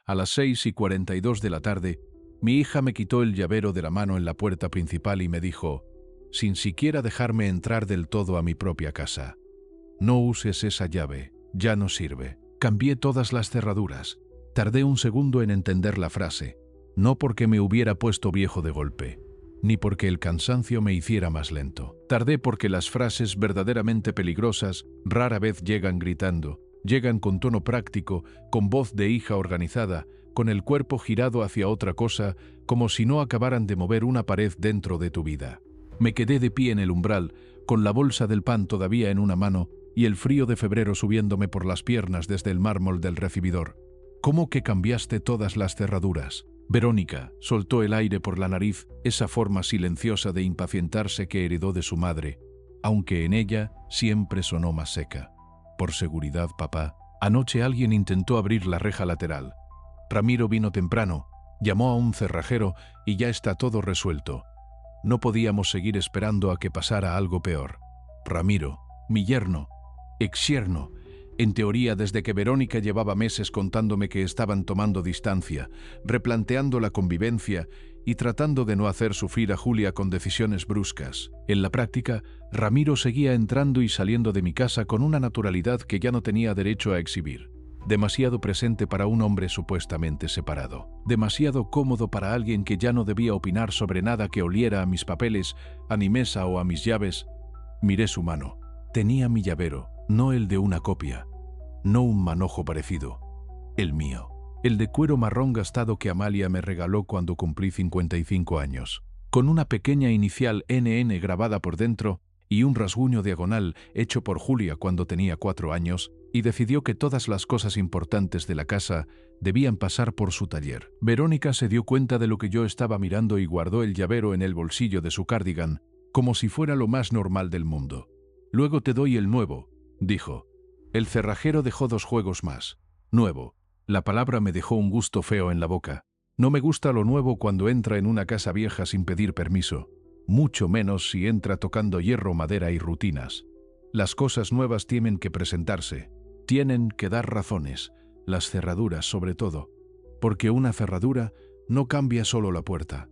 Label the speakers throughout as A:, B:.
A: A las 6:42 de la tarde, mi hija me quitó el llavero de la mano en la puerta principal y me dijo, sin siquiera dejarme entrar del todo a mi propia casa: no uses esa llave, ya no sirve. Cambié todas las cerraduras. Tardé un segundo en entender la frase, no porque me hubiera puesto viejo de golpe, ni porque el cansancio me hiciera más lento. Tardé porque las frases verdaderamente peligrosas rara vez llegan gritando, llegan con tono práctico, con voz de hija organizada, con el cuerpo girado hacia otra cosa, como si no acabaran de mover una pared dentro de tu vida. Me quedé de pie en el umbral, con la bolsa del pan todavía en una mano y el frío de febrero subiéndome por las piernas desde el mármol del recibidor. ¿Cómo que cambiaste todas las cerraduras? Verónica soltó el aire por la nariz, esa forma silenciosa de impacientarse que heredó de su madre, aunque en ella siempre sonó más seca. Por seguridad, papá. Anoche alguien intentó abrir la reja lateral. Ramiro vino temprano, llamó a un cerrajero y ya está todo resuelto. No podíamos seguir esperando a que pasara algo peor. Ramiro, mi yerno, ex-yerno, en teoría desde que Verónica llevaba meses contándome que estaban tomando distancia, replanteando la convivencia y tratando de no hacer sufrir a Julia con decisiones bruscas. En la práctica, Ramiro seguía entrando y saliendo de mi casa con una naturalidad que ya no tenía derecho a exhibir. Demasiado presente para un hombre supuestamente separado. Demasiado cómodo para alguien que ya no debía opinar sobre nada que oliera a mis papeles, a mi mesa o a mis llaves. Miré su mano. Tenía mi llavero, no el de una copia, no un manojo parecido, el mío, el de cuero marrón gastado que Amalia me regaló cuando cumplí 55 años, con una pequeña inicial NN grabada por dentro y un rasguño diagonal hecho por Julia cuando tenía 4 años, y decidió que todas las cosas importantes de la casa debían pasar por su taller. Verónica se dio cuenta de lo que yo estaba mirando y guardó el llavero en el bolsillo de su cardigan, como si fuera lo más normal del mundo. Luego te doy el nuevo, dijo. El cerrajero dejó 2 juegos más. Nuevo. La palabra me dejó un gusto feo en la boca. No me gusta lo nuevo cuando entra en una casa vieja sin pedir permiso. Mucho menos si entra tocando hierro, madera y rutinas. Las cosas nuevas tienen que presentarse. Tienen que dar razones. Las cerraduras, sobre todo. Porque una cerradura no cambia solo la puerta.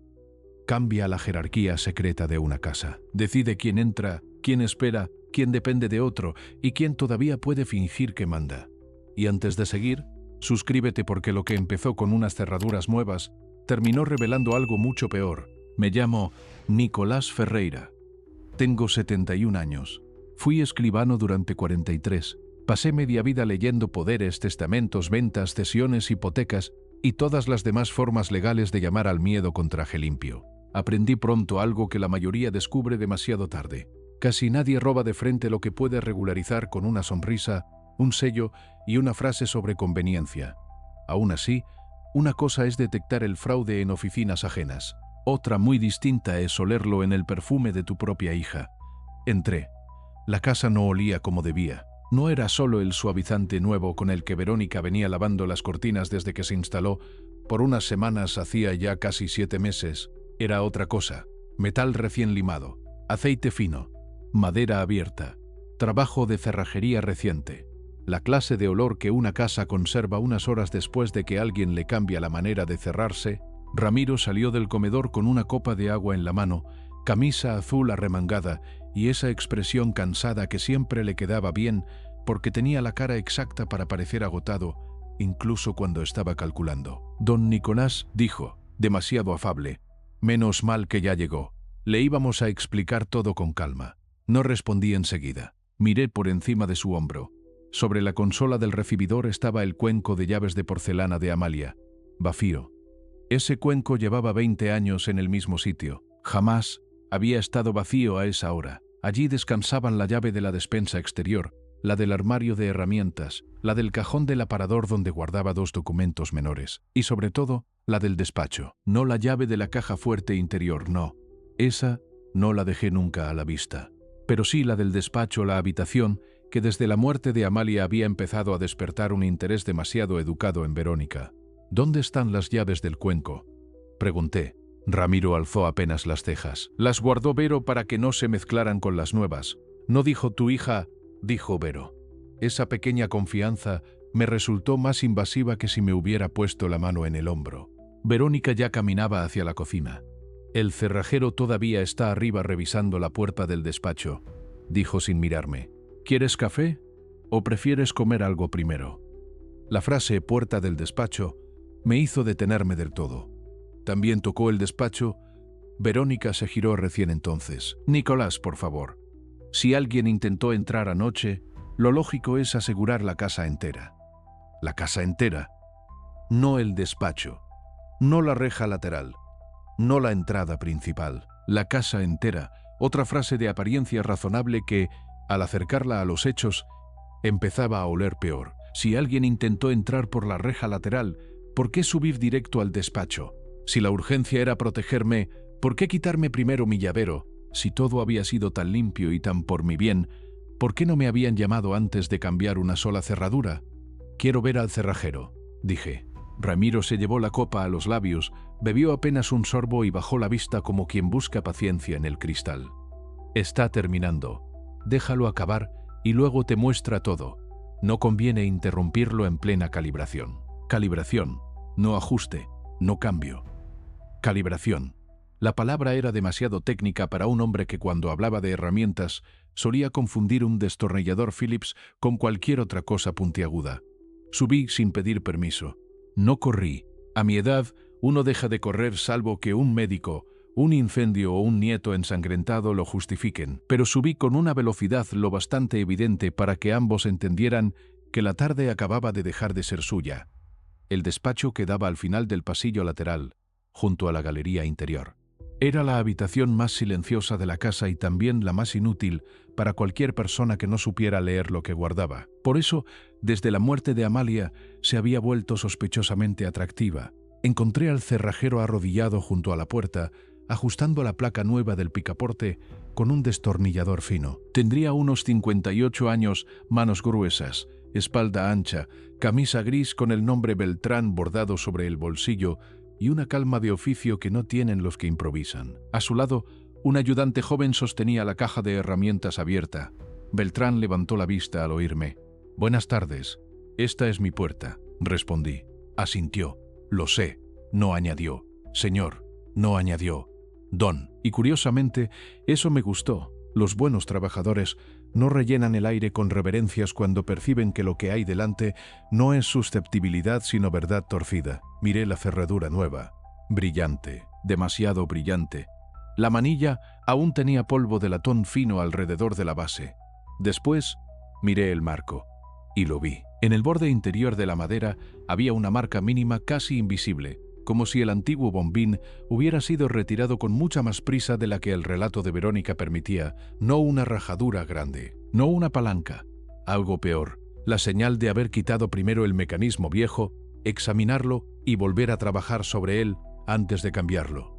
A: Cambia la jerarquía secreta de una casa. Decide quién entra, quién espera, quién depende de otro y quién todavía puede fingir que manda. Y antes de seguir, suscríbete porque lo que empezó con unas cerraduras nuevas terminó revelando algo mucho peor. Me llamo Nicolás Ferreira. Tengo 71 años. Fui escribano durante 43. Pasé media vida leyendo poderes, testamentos, ventas, cesiones, hipotecas y todas las demás formas legales de llamar al miedo con traje limpio. Aprendí pronto algo que la mayoría descubre demasiado tarde. Casi nadie roba de frente lo que puede regularizar con una sonrisa, un sello y una frase sobre conveniencia. Aún así, una cosa es detectar el fraude en oficinas ajenas. Otra muy distinta es olerlo en el perfume de tu propia hija. Entré. La casa no olía como debía. No era solo el suavizante nuevo con el que Verónica venía lavando las cortinas desde que se instaló, por unas semanas hacía ya casi 7 meses. Era otra cosa. Metal recién limado, aceite fino, madera abierta, trabajo de cerrajería reciente. La clase de olor que una casa conserva unas horas después de que alguien le cambia la manera de cerrarse. Ramiro salió del comedor con una copa de agua en la mano, camisa azul arremangada y esa expresión cansada que siempre le quedaba bien porque tenía la cara exacta para parecer agotado, incluso cuando estaba calculando. Don Nicolás, dijo, demasiado afable. Menos mal que ya llegó. Le íbamos a explicar todo con calma. No respondí enseguida. Miré por encima de su hombro. Sobre la consola del recibidor estaba el cuenco de llaves de porcelana de Amalia. Vacío. Ese cuenco llevaba 20 años en el mismo sitio. Jamás había estado vacío a esa hora. Allí descansaban la llave de la despensa exterior, la del armario de herramientas, la del cajón del aparador donde guardaba 2 documentos menores, y sobre todo, la del despacho. No la llave de la caja fuerte interior, no. Esa no la dejé nunca a la vista. Pero sí la del despacho, la habitación, que desde la muerte de Amalia había empezado a despertar un interés demasiado educado en Verónica. ¿Dónde están las llaves del cuenco?, pregunté. Ramiro alzó apenas las cejas. Las guardó Vero para que no se mezclaran con las nuevas. No dijo tu hija, dijo Vero. Esa pequeña confianza Me resultó más invasiva que si me hubiera puesto la mano en el hombro. Verónica ya caminaba hacia la cocina. «El cerrajero todavía está arriba revisando la puerta del despacho», dijo sin mirarme. «¿Quieres café? ¿O prefieres comer algo primero?». La frase «puerta del despacho» me hizo detenerme del todo. También tocó el despacho. Verónica se giró recién entonces. «Nicolás, por favor. Si alguien intentó entrar anoche, lo lógico es asegurar la casa entera». «¿La casa entera?» No el despacho, no la reja lateral, no la entrada principal. La casa entera, otra frase de apariencia razonable que, al acercarla a los hechos, empezaba a oler peor. Si alguien intentó entrar por la reja lateral, ¿por qué subir directo al despacho? Si la urgencia era protegerme, ¿por qué quitarme primero mi llavero? Si todo había sido tan limpio y tan por mi bien, ¿por qué no me habían llamado antes de cambiar una sola cerradura? «Quiero ver al cerrajero», dije. Ramiro se llevó la copa a los labios, bebió apenas un sorbo y bajó la vista como quien busca paciencia en el cristal. «Está terminando. Déjalo acabar y luego te muestra todo. No conviene interrumpirlo en plena calibración». Calibración, no ajuste, no cambio. Calibración. La palabra era demasiado técnica para un hombre que cuando hablaba de herramientas solía confundir un destornillador Phillips con cualquier otra cosa puntiaguda. Subí sin pedir permiso. No corrí. A mi edad, uno deja de correr salvo que un médico, un incendio o un nieto ensangrentado lo justifiquen, pero subí con una velocidad lo bastante evidente para que ambos entendieran que la tarde acababa de dejar de ser suya. El despacho quedaba al final del pasillo lateral, junto a la galería interior. Era la habitación más silenciosa de la casa y también la más inútil para cualquier persona que no supiera leer lo que guardaba. Por eso, desde la muerte de Amalia, se había vuelto sospechosamente atractiva. Encontré al cerrajero arrodillado junto a la puerta, ajustando la placa nueva del picaporte con un destornillador fino. Tendría unos 58 años, manos gruesas, espalda ancha, camisa gris con el nombre Beltrán bordado sobre el bolsillo y una calma de oficio que no tienen los que improvisan. A su lado, un ayudante joven sostenía la caja de herramientas abierta. Beltrán levantó la vista al oírme. «Buenas tardes. Esta es mi puerta», respondí. Asintió. «Lo sé», no añadió. «Señor», no añadió. «Don». Y curiosamente, eso me gustó. Los buenos trabajadores no rellenan el aire con reverencias cuando perciben que lo que hay delante no es susceptibilidad sino verdad torcida. Miré la cerradura nueva. Brillante, demasiado brillante. La manilla aún tenía polvo de latón fino alrededor de la base. Después miré el marco y lo vi. En el borde interior de la madera había una marca mínima casi invisible, como si el antiguo bombín hubiera sido retirado con mucha más prisa de la que el relato de Verónica permitía, no una rajadura grande, no una palanca, algo peor, la señal de haber quitado primero el mecanismo viejo, examinarlo y volver a trabajar sobre él antes de cambiarlo.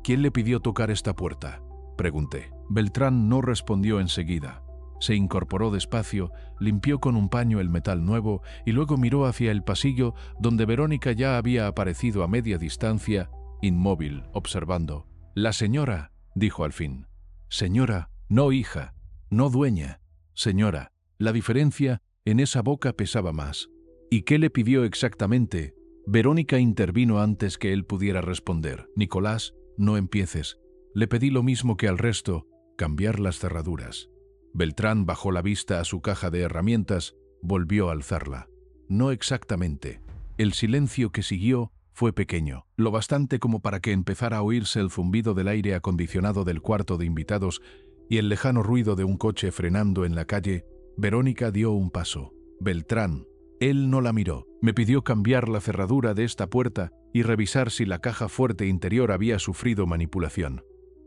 A: «¿Quién le pidió tocar esta puerta?», pregunté. Beltrán no respondió enseguida. Se incorporó despacio, limpió con un paño el metal nuevo y luego miró hacia el pasillo donde Verónica ya había aparecido a media distancia, inmóvil, observando. «La señora», dijo al fin. «Señora, no hija, no dueña. Señora». La diferencia en esa boca pesaba más. «¿Y qué le pidió exactamente?». Verónica intervino antes que él pudiera responder. «Nicolás, no empieces. Le pedí lo mismo que al resto, cambiar las cerraduras». Beltrán bajó la vista a su caja de herramientas, volvió a alzarla. «No exactamente». El silencio que siguió fue pequeño, lo bastante como para que empezara a oírse el zumbido del aire acondicionado del cuarto de invitados y el lejano ruido de un coche frenando en la calle. Verónica dio un paso. Beltrán, él no la miró. Me pidió cambiar la cerradura de esta puerta y revisar si la caja fuerte interior había sufrido manipulación.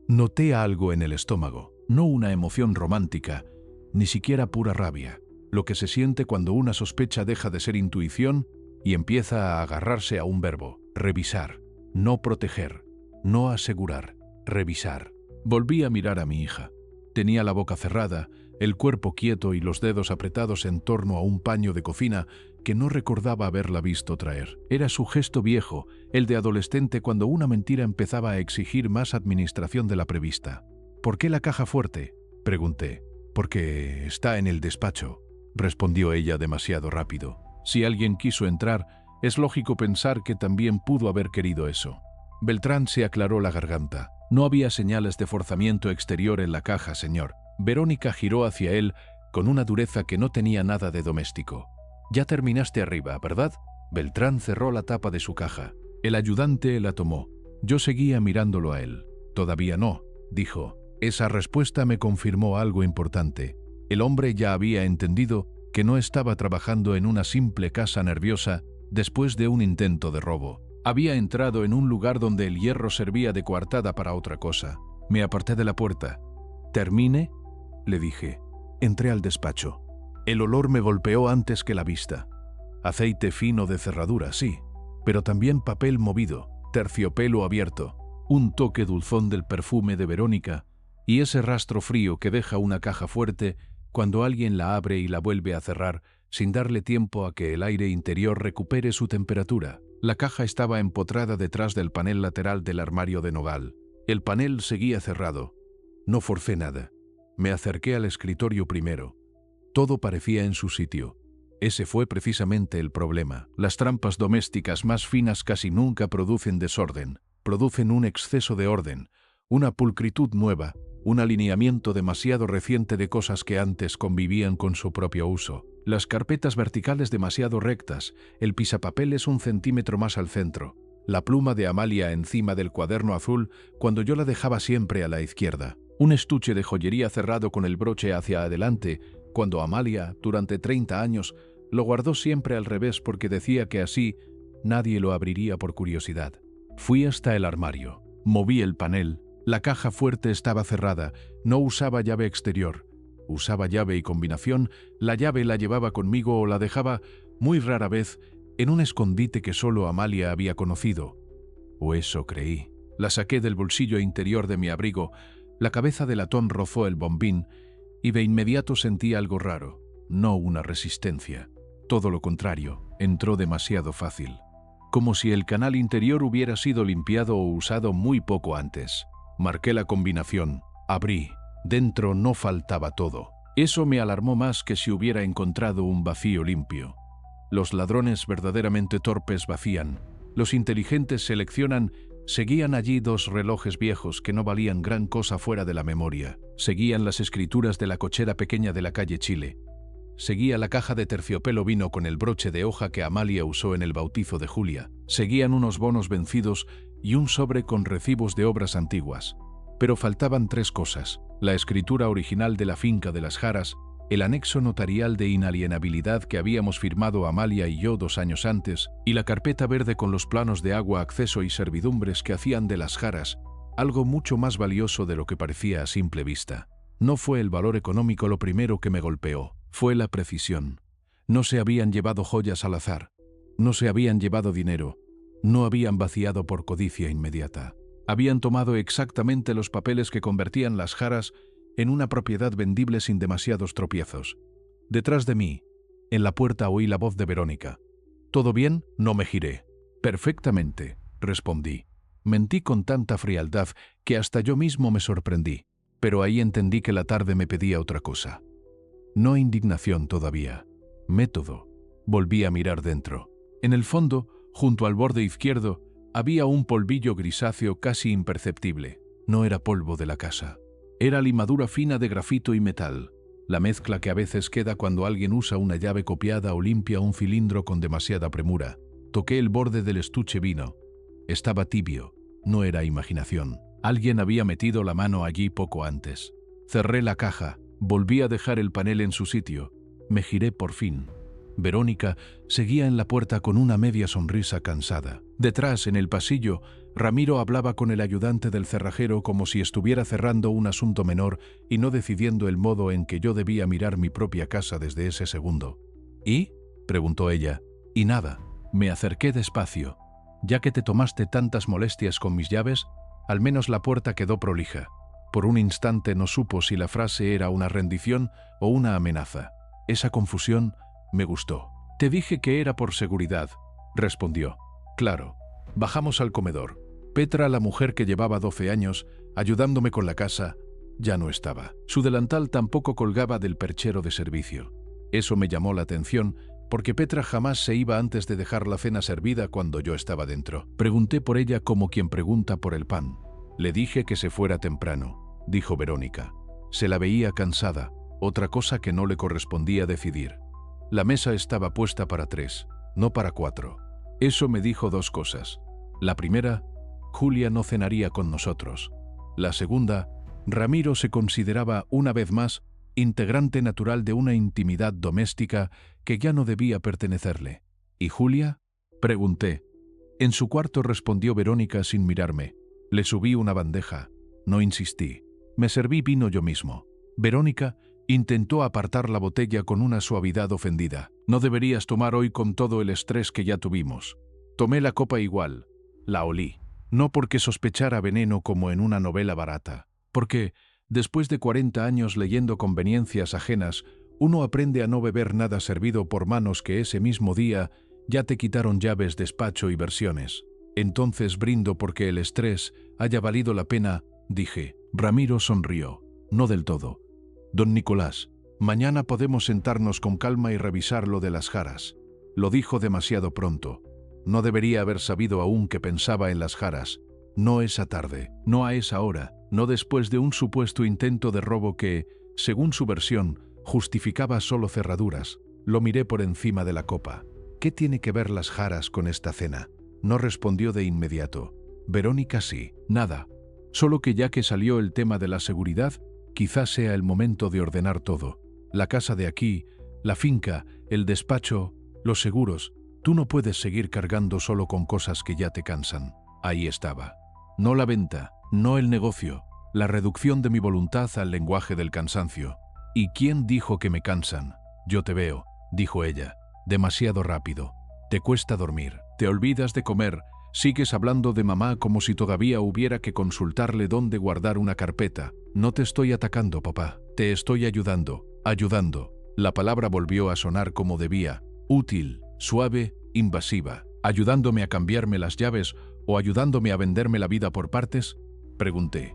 A: Noté algo en el estómago. No una emoción romántica, ni siquiera pura rabia, lo que se siente cuando una sospecha deja de ser intuición y empieza a agarrarse a un verbo. Revisar, no proteger, no asegurar, revisar. Volví a mirar a mi hija. Tenía la boca cerrada, el cuerpo quieto y los dedos apretados en torno a un paño de cocina que no recordaba haberla visto traer. Era su gesto viejo, el de adolescente cuando una mentira empezaba a exigir más administración de la prevista. «¿Por qué la caja fuerte?», pregunté. «Porque está en el despacho», respondió ella demasiado rápido. Si alguien quiso entrar, es lógico pensar que también pudo haber querido eso. Beltrán se aclaró la garganta. No había señales de forzamiento exterior en la caja, señor. Verónica giró hacia él con una dureza que no tenía nada de doméstico. Ya terminaste arriba, ¿verdad? Beltrán cerró la tapa de su caja. El ayudante la tomó. Yo seguía mirándolo a él. Todavía no, dijo. Esa respuesta me confirmó algo importante. El hombre ya había entendido que no estaba trabajando en una simple casa nerviosa después de un intento de robo. Había entrado en un lugar donde el hierro servía de coartada para otra cosa. Me aparté de la puerta. «¿Termine?», le dije. Entré al despacho. El olor me golpeó antes que la vista. Aceite fino de cerradura, sí, pero también papel movido, terciopelo abierto, un toque dulzón del perfume de Verónica y ese rastro frío que deja una caja fuerte cuando alguien la abre y la vuelve a cerrar sin darle tiempo a que el aire interior recupere su temperatura. La caja estaba empotrada detrás del panel lateral del armario de nogal. El panel seguía cerrado. No forcé nada. Me acerqué al escritorio primero. Todo parecía en su sitio. Ese fue precisamente el problema. Las trampas domésticas más finas casi nunca producen desorden. Producen un exceso de orden, una pulcritud nueva, un alineamiento demasiado reciente de cosas que antes convivían con su propio uso. Las carpetas verticales demasiado rectas, el pisapapeles 1 centímetro más al centro, la pluma de Amalia encima del cuaderno azul cuando yo la dejaba siempre a la izquierda, un estuche de joyería cerrado con el broche hacia adelante cuando Amalia, durante 30 años, lo guardó siempre al revés porque decía que así nadie lo abriría por curiosidad. Fui hasta el armario, moví el panel. La caja fuerte estaba cerrada, no usaba llave exterior. Usaba llave y combinación, la llave la llevaba conmigo o la dejaba, muy rara vez, en un escondite que solo Amalia había conocido. O eso creí. La saqué del bolsillo interior de mi abrigo, la cabeza de latón rozó el bombín y de inmediato sentí algo raro, no una resistencia. Todo lo contrario, entró demasiado fácil. Como si el canal interior hubiera sido limpiado o usado muy poco antes. Marqué la combinación, abrí. Dentro no faltaba todo. Eso me alarmó más que si hubiera encontrado un vacío limpio. Los ladrones verdaderamente torpes vacían. Los inteligentes seleccionan. Seguían allí 2 relojes viejos que no valían gran cosa fuera de la memoria. Seguían las escrituras de la cochera pequeña de la calle Chile. Seguía la caja de terciopelo vino con el broche de hoja que Amalia usó en el bautizo de Julia. Seguían unos bonos vencidos y un sobre con recibos de obras antiguas. Pero faltaban 3 cosas: la escritura original de la finca de las Jaras, el anexo notarial de inalienabilidad que habíamos firmado Amalia y yo 2 años antes, y la carpeta verde con los planos de agua, acceso y servidumbres que hacían de las Jaras algo mucho más valioso de lo que parecía a simple vista. No fue el valor económico lo primero que me golpeó, fue la precisión. No se habían llevado joyas al azar, no se habían llevado dinero, no habían vaciado por codicia inmediata. Habían tomado exactamente los papeles que convertían las Jaras en una propiedad vendible sin demasiados tropiezos. Detrás de mí, en la puerta, oí la voz de Verónica. «¿Todo bien?». No me giré. «Perfectamente», respondí. Mentí con tanta frialdad que hasta yo mismo me sorprendí, pero ahí entendí que la tarde me pedía otra cosa. No indignación todavía. Método. Volví a mirar dentro. En el fondo, junto al borde izquierdo, había un polvillo grisáceo casi imperceptible. No era polvo de la casa. Era limadura fina de grafito y metal, la mezcla que a veces queda cuando alguien usa una llave copiada o limpia un cilindro con demasiada premura. Toqué el borde del estuche vino. Estaba tibio, no era imaginación. Alguien había metido la mano allí poco antes. Cerré la caja, volví a dejar el panel en su sitio. Me giré por fin. Verónica seguía en la puerta con una media sonrisa cansada. Detrás, en el pasillo, Ramiro hablaba con el ayudante del cerrajero como si estuviera cerrando un asunto menor y no decidiendo el modo en que yo debía mirar mi propia casa desde ese segundo. ¿Y?, preguntó ella. Y nada. Me acerqué despacio. Ya que te tomaste tantas molestias con mis llaves, al menos la puerta quedó prolija. Por un instante no supo si la frase era una rendición o una amenaza. Esa confusión me gustó. «Te dije que era por seguridad», respondió. «Claro». Bajamos al comedor. Petra, la mujer que llevaba 12 años, ayudándome con la casa, ya no estaba. Su delantal tampoco colgaba del perchero de servicio. Eso me llamó la atención, porque Petra jamás se iba antes de dejar la cena servida cuando yo estaba dentro. Pregunté por ella como quien pregunta por el pan. Le dije que se fuera temprano, dijo Verónica. Se la veía cansada, otra cosa que no le correspondía decidir. La mesa estaba puesta para 3, no para 4. Eso me dijo 2 cosas. La primera, Julia no cenaría con nosotros. La segunda, Ramiro se consideraba, una vez más, integrante natural de una intimidad doméstica que ya no debía pertenecerle. ¿Y Julia?, pregunté. En su cuarto, respondió Verónica sin mirarme. Le subí una bandeja. No insistí. Me serví vino yo mismo. Verónica intentó apartar la botella con una suavidad ofendida. No deberías tomar hoy con todo el estrés que ya tuvimos. Tomé la copa igual. La olí. No porque sospechara veneno como en una novela barata. Porque, después de 40 años leyendo conveniencias ajenas, uno aprende a no beber nada servido por manos que ese mismo día ya te quitaron llaves, despacho y versiones. Entonces brindo porque el estrés haya valido la pena, dije. Ramiro sonrió. No del todo. Don Nicolás, mañana podemos sentarnos con calma y revisar lo de las jaras. Lo dijo demasiado pronto. No debería haber sabido aún que pensaba en las jaras. No esa tarde, no a esa hora, no después de un supuesto intento de robo que, según su versión, justificaba solo cerraduras. Lo miré por encima de la copa. ¿Qué tiene que ver las jaras con esta cena? No respondió de inmediato. Verónica sí. Nada. Solo que ya que salió el tema de la seguridad, quizás sea el momento de ordenar todo. La casa de aquí, la finca, el despacho, los seguros. Tú no puedes seguir cargando solo con cosas que ya te cansan. Ahí estaba. No la venta, no el negocio, la reducción de mi voluntad al lenguaje del cansancio. ¿Y quién dijo que me cansan? Yo te veo, dijo ella, demasiado rápido. Te cuesta dormir, te olvidas de comer, sigues hablando de mamá como si todavía hubiera que consultarle dónde guardar una carpeta. No te estoy atacando, papá, te estoy ayudando, ayudando. La palabra volvió a sonar como debía, útil, suave, invasiva. ¿Ayudándome a cambiarme las llaves o ayudándome a venderme la vida por partes?, pregunté.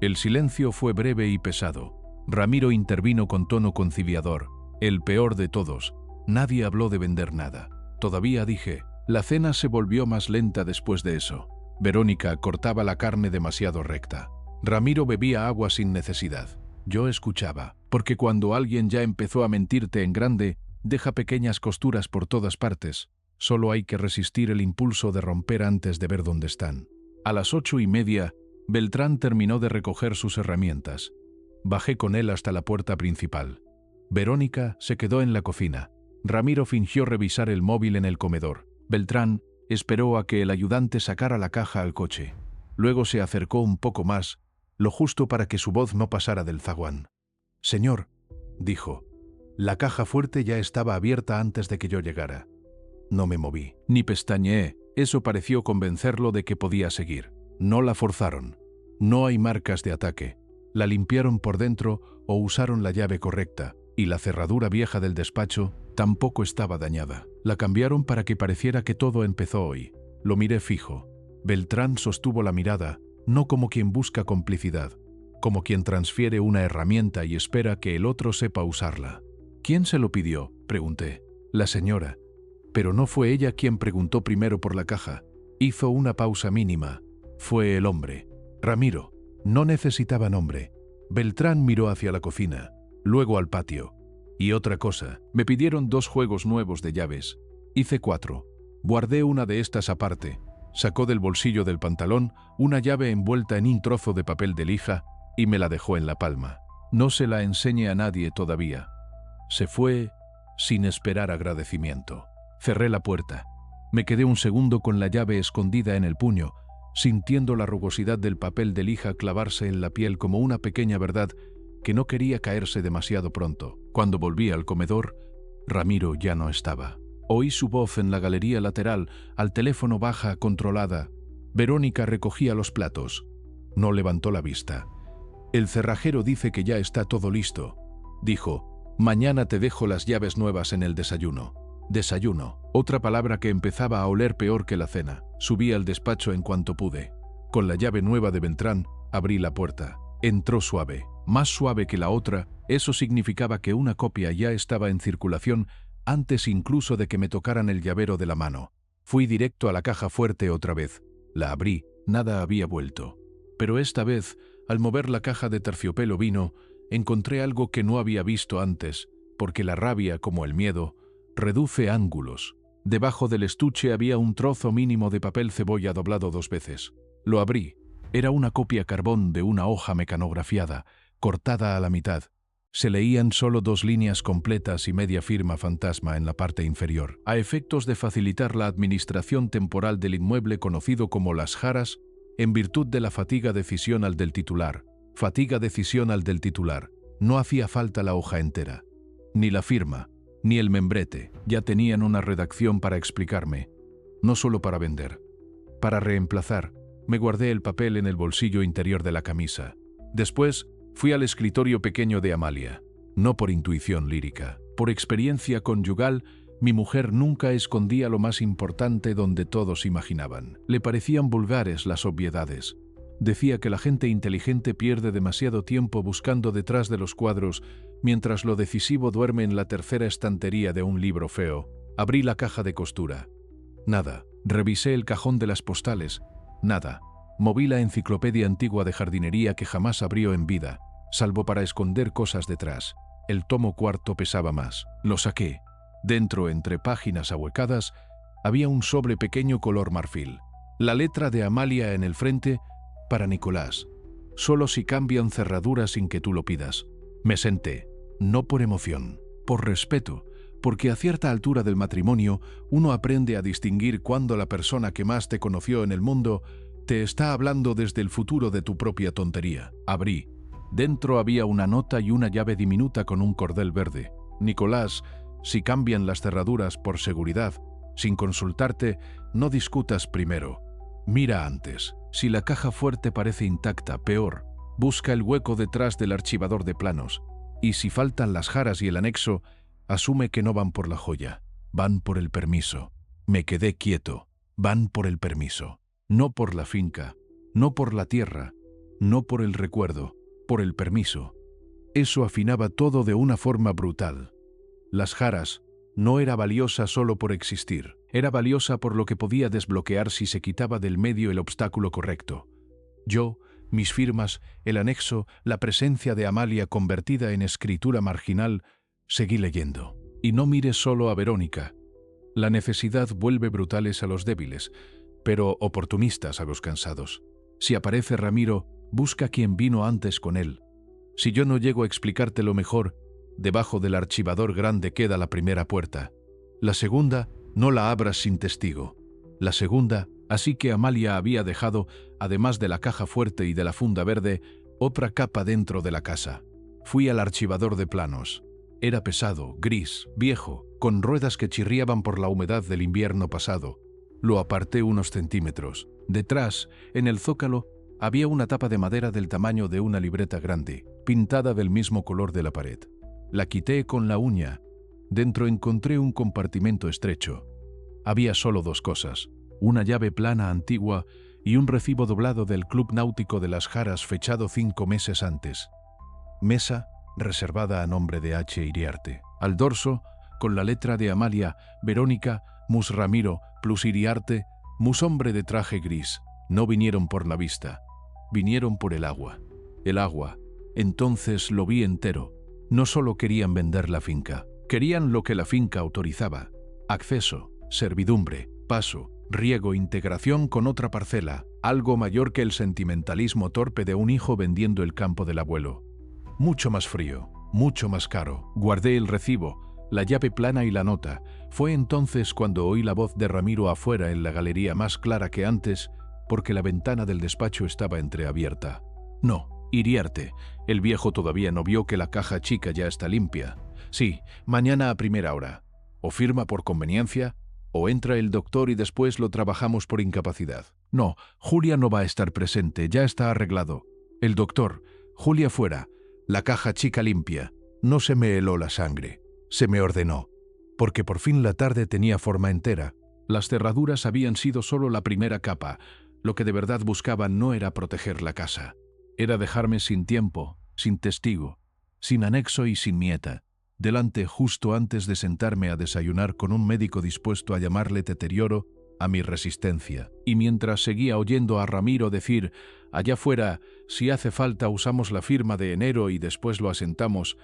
A: El silencio fue breve y pesado. Ramiro intervino con tono conciliador. El peor de todos. Nadie habló de vender nada. Todavía, dije. La cena se volvió más lenta después de eso. Verónica cortaba la carne demasiado recta. Ramiro bebía agua sin necesidad. Yo escuchaba, porque cuando alguien ya empezó a mentirte en grande, deja pequeñas costuras por todas partes. Solo hay que resistir el impulso de romper antes de ver dónde están. A las 8:30, Beltrán terminó de recoger sus herramientas. Bajé con él hasta la puerta principal. Verónica se quedó en la cocina. Ramiro fingió revisar el móvil en el comedor. Beltrán esperó a que el ayudante sacara la caja al coche. Luego se acercó un poco más, lo justo para que su voz no pasara del zaguán. «Señor», dijo. La caja fuerte ya estaba abierta antes de que yo llegara. No me moví, ni pestañeé. Eso pareció convencerlo de que podía seguir. No la forzaron. No hay marcas de ataque. La limpiaron por dentro o usaron la llave correcta, y la cerradura vieja del despacho tampoco estaba dañada. La cambiaron para que pareciera que todo empezó hoy. Lo miré fijo. Beltrán sostuvo la mirada, no como quien busca complicidad, como quien transfiere una herramienta y espera que el otro sepa usarla. «¿Quién se lo pidió?», pregunté. «La señora». Pero no fue ella quien preguntó primero por la caja. Hizo una pausa mínima. Fue el hombre. Ramiro. No necesitaba nombre. Beltrán miró hacia la cocina, luego al patio. Y otra cosa. Me pidieron 2 juegos nuevos de llaves. Hice 4. Guardé una de estas aparte. Sacó del bolsillo del pantalón una llave envuelta en un trozo de papel de lija y me la dejó en la palma. No se la enseñé a nadie todavía. Se fue sin esperar agradecimiento. Cerré la puerta. Me quedé un segundo con la llave escondida en el puño, sintiendo la rugosidad del papel de lija clavarse en la piel como una pequeña verdad que no quería caerse demasiado pronto. Cuando volví al comedor, Ramiro ya no estaba. Oí su voz en la galería lateral, al teléfono baja, controlada. Verónica recogía los platos. No levantó la vista. «El cerrajero dice que ya está todo listo», dijo. «Mañana te dejo las llaves nuevas en el desayuno». Desayuno, otra palabra que empezaba a oler peor que la cena. Subí al despacho en cuanto pude. Con la llave nueva de Beltrán, abrí la puerta. Entró suave, más suave que la otra. Eso significaba que una copia ya estaba en circulación antes incluso de que me tocaran el llavero de la mano. Fui directo a la caja fuerte otra vez. La abrí, nada había vuelto. Pero esta vez, al mover la caja de terciopelo vino, encontré algo que no había visto antes, porque la rabia, como el miedo, reduce ángulos. Debajo del estuche había un trozo mínimo de papel cebolla doblado 2 veces. Lo abrí. Era una copia carbón de una hoja mecanografiada, cortada a la mitad. Se leían solo 2 líneas completas y media firma fantasma en la parte inferior. A efectos de facilitar la administración temporal del inmueble conocido como Las Jaras, en virtud de la fatiga decisional del titular. Fatiga decisional del titular. No hacía falta la hoja entera. Ni la firma, ni el membrete. Ya tenían una redacción para explicarme. No solo para vender. Para reemplazar, me guardé el papel en el bolsillo interior de la camisa. Después, fui al escritorio pequeño de Amalia. No por intuición lírica. Por experiencia conyugal, mi mujer nunca escondía lo más importante donde todos imaginaban. Le parecían vulgares las obviedades. Decía que la gente inteligente pierde demasiado tiempo buscando detrás de los cuadros, mientras lo decisivo duerme en la tercera estantería de un libro feo. Abrí la caja de costura. Nada. Revisé el cajón de las postales. Nada. Moví la enciclopedia antigua de jardinería que jamás abrió en vida, salvo para esconder cosas detrás. El tomo cuarto pesaba más. Lo saqué. Dentro, entre páginas ahuecadas, había un sobre pequeño color marfil. La letra de Amalia en el frente, para Nicolás. Solo si cambian cerraduras sin que tú lo pidas. Me senté, no por emoción, por respeto, porque a cierta altura del matrimonio uno aprende a distinguir cuando la persona que más te conoció en el mundo te está hablando desde el futuro de tu propia tontería. Abrí. Dentro había una nota y una llave diminuta con un cordel verde. Nicolás, si cambian las cerraduras por seguridad, sin consultarte, no discutas primero. Mira antes. Si la caja fuerte parece intacta, peor, busca el hueco detrás del archivador de planos. Y si faltan las jaras y el anexo, asume que no van por la joya, van por el permiso. Me quedé quieto. Van por el permiso. No por la finca, no por la tierra, no por el recuerdo, por el permiso. Eso afinaba todo de una forma brutal. Las jaras no era valiosa solo por existir, era valiosa por lo que podía desbloquear si se quitaba del medio el obstáculo correcto. Yo, mis firmas, el anexo, la presencia de Amalia convertida en escritura marginal, seguí leyendo. Y no mires solo a Verónica. La necesidad vuelve brutales a los débiles, pero oportunistas a los cansados. Si aparece Ramiro, busca quien vino antes con él. Si yo no llego a explicártelo mejor, debajo del archivador grande queda la primera puerta. La segunda, no la abras sin testigo. La segunda, así que Amalia había dejado, además de la caja fuerte y de la funda verde, otra capa dentro de la casa. Fui al archivador de planos. Era pesado, gris, viejo, con ruedas que chirriaban por la humedad del invierno pasado. Lo aparté unos centímetros. Detrás, en el zócalo, había una tapa de madera del tamaño de una libreta grande, pintada del mismo color de la pared. La quité con la uña. Dentro encontré un compartimento estrecho. Había solo 2 cosas, una llave plana antigua y un recibo doblado del Club Náutico de las Jaras fechado 5 meses antes. Mesa, reservada a nombre de H. Iriarte. Al dorso, con la letra de Amalia, Verónica, Mus Ramiro, plus Iriarte, Mus hombre de traje gris. No vinieron por la vista, vinieron por el agua. El agua, entonces lo vi entero. No solo querían vender la finca, querían lo que la finca autorizaba. Acceso, servidumbre, paso, riego, integración con otra parcela, algo mayor que el sentimentalismo torpe de un hijo vendiendo el campo del abuelo. Mucho más frío, mucho más caro. Guardé el recibo, la llave plana y la nota. Fue entonces cuando oí la voz de Ramiro afuera en la galería más clara que antes, porque la ventana del despacho estaba entreabierta. No. Iriarte, el viejo todavía no vio que la caja chica ya está limpia. Sí, mañana a primera hora. O firma por conveniencia, o entra el doctor y después lo trabajamos por incapacidad. No, Julia no va a estar presente, ya está arreglado. El doctor, Julia fuera, la caja chica limpia. No se me heló la sangre, se me ordenó, porque por fin la tarde tenía forma entera. Las cerraduras habían sido solo la primera capa. Lo que de verdad buscaban no era proteger la casa. Era dejarme sin tiempo, sin testigo, sin anexo y sin nieta. delante justo antes de sentarme a desayunar con un médico dispuesto a llamarle deterioro a mi resistencia. Y mientras seguía oyendo a Ramiro decir, allá fuera, si hace falta usamos la firma de enero y después lo asentamos,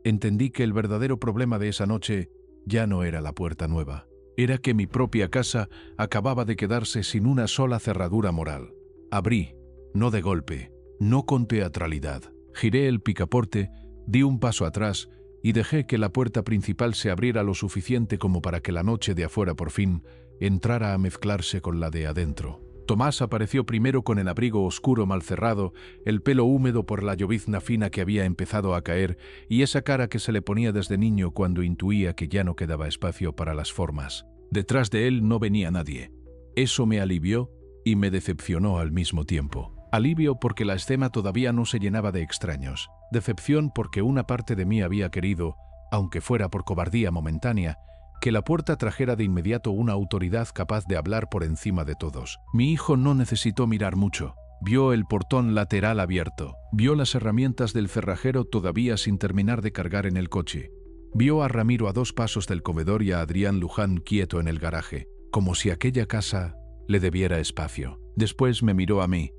A: entendí que el verdadero problema de esa noche ya no era la puerta nueva. Era que mi propia casa acababa de quedarse sin una sola cerradura moral. Abrí, no de golpe, no con teatralidad. Giré el picaporte, di un paso atrás y dejé que la puerta principal se abriera lo suficiente como para que la noche de afuera por fin entrara a mezclarse con la de adentro. Tomás apareció primero con el abrigo oscuro mal cerrado, el pelo húmedo por la llovizna fina que había empezado a caer y esa cara que se le ponía desde niño cuando intuía que ya no quedaba espacio para las formas. Detrás de él no venía nadie. Eso me alivió y me decepcionó al mismo tiempo. Alivio porque la escena todavía no se llenaba de extraños. Decepción porque una parte de mí había querido, aunque fuera por cobardía momentánea, que la puerta trajera de inmediato una autoridad capaz de hablar por encima de todos. Mi hijo no necesitó mirar mucho. Vio el portón lateral abierto. Vio las herramientas del cerrajero todavía sin terminar de cargar en el coche. Vio a Ramiro a 2 pasos del comedor y a Adrián Luján quieto en el garaje, como si aquella casa le debiera espacio. Después me miró a mí,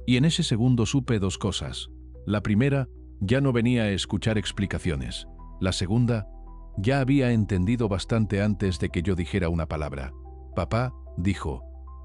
A: y en ese segundo supe 2 cosas. La primera, ya no venía a escuchar explicaciones. La segunda, ya había entendido bastante antes de que yo dijera una palabra. Papá dijo,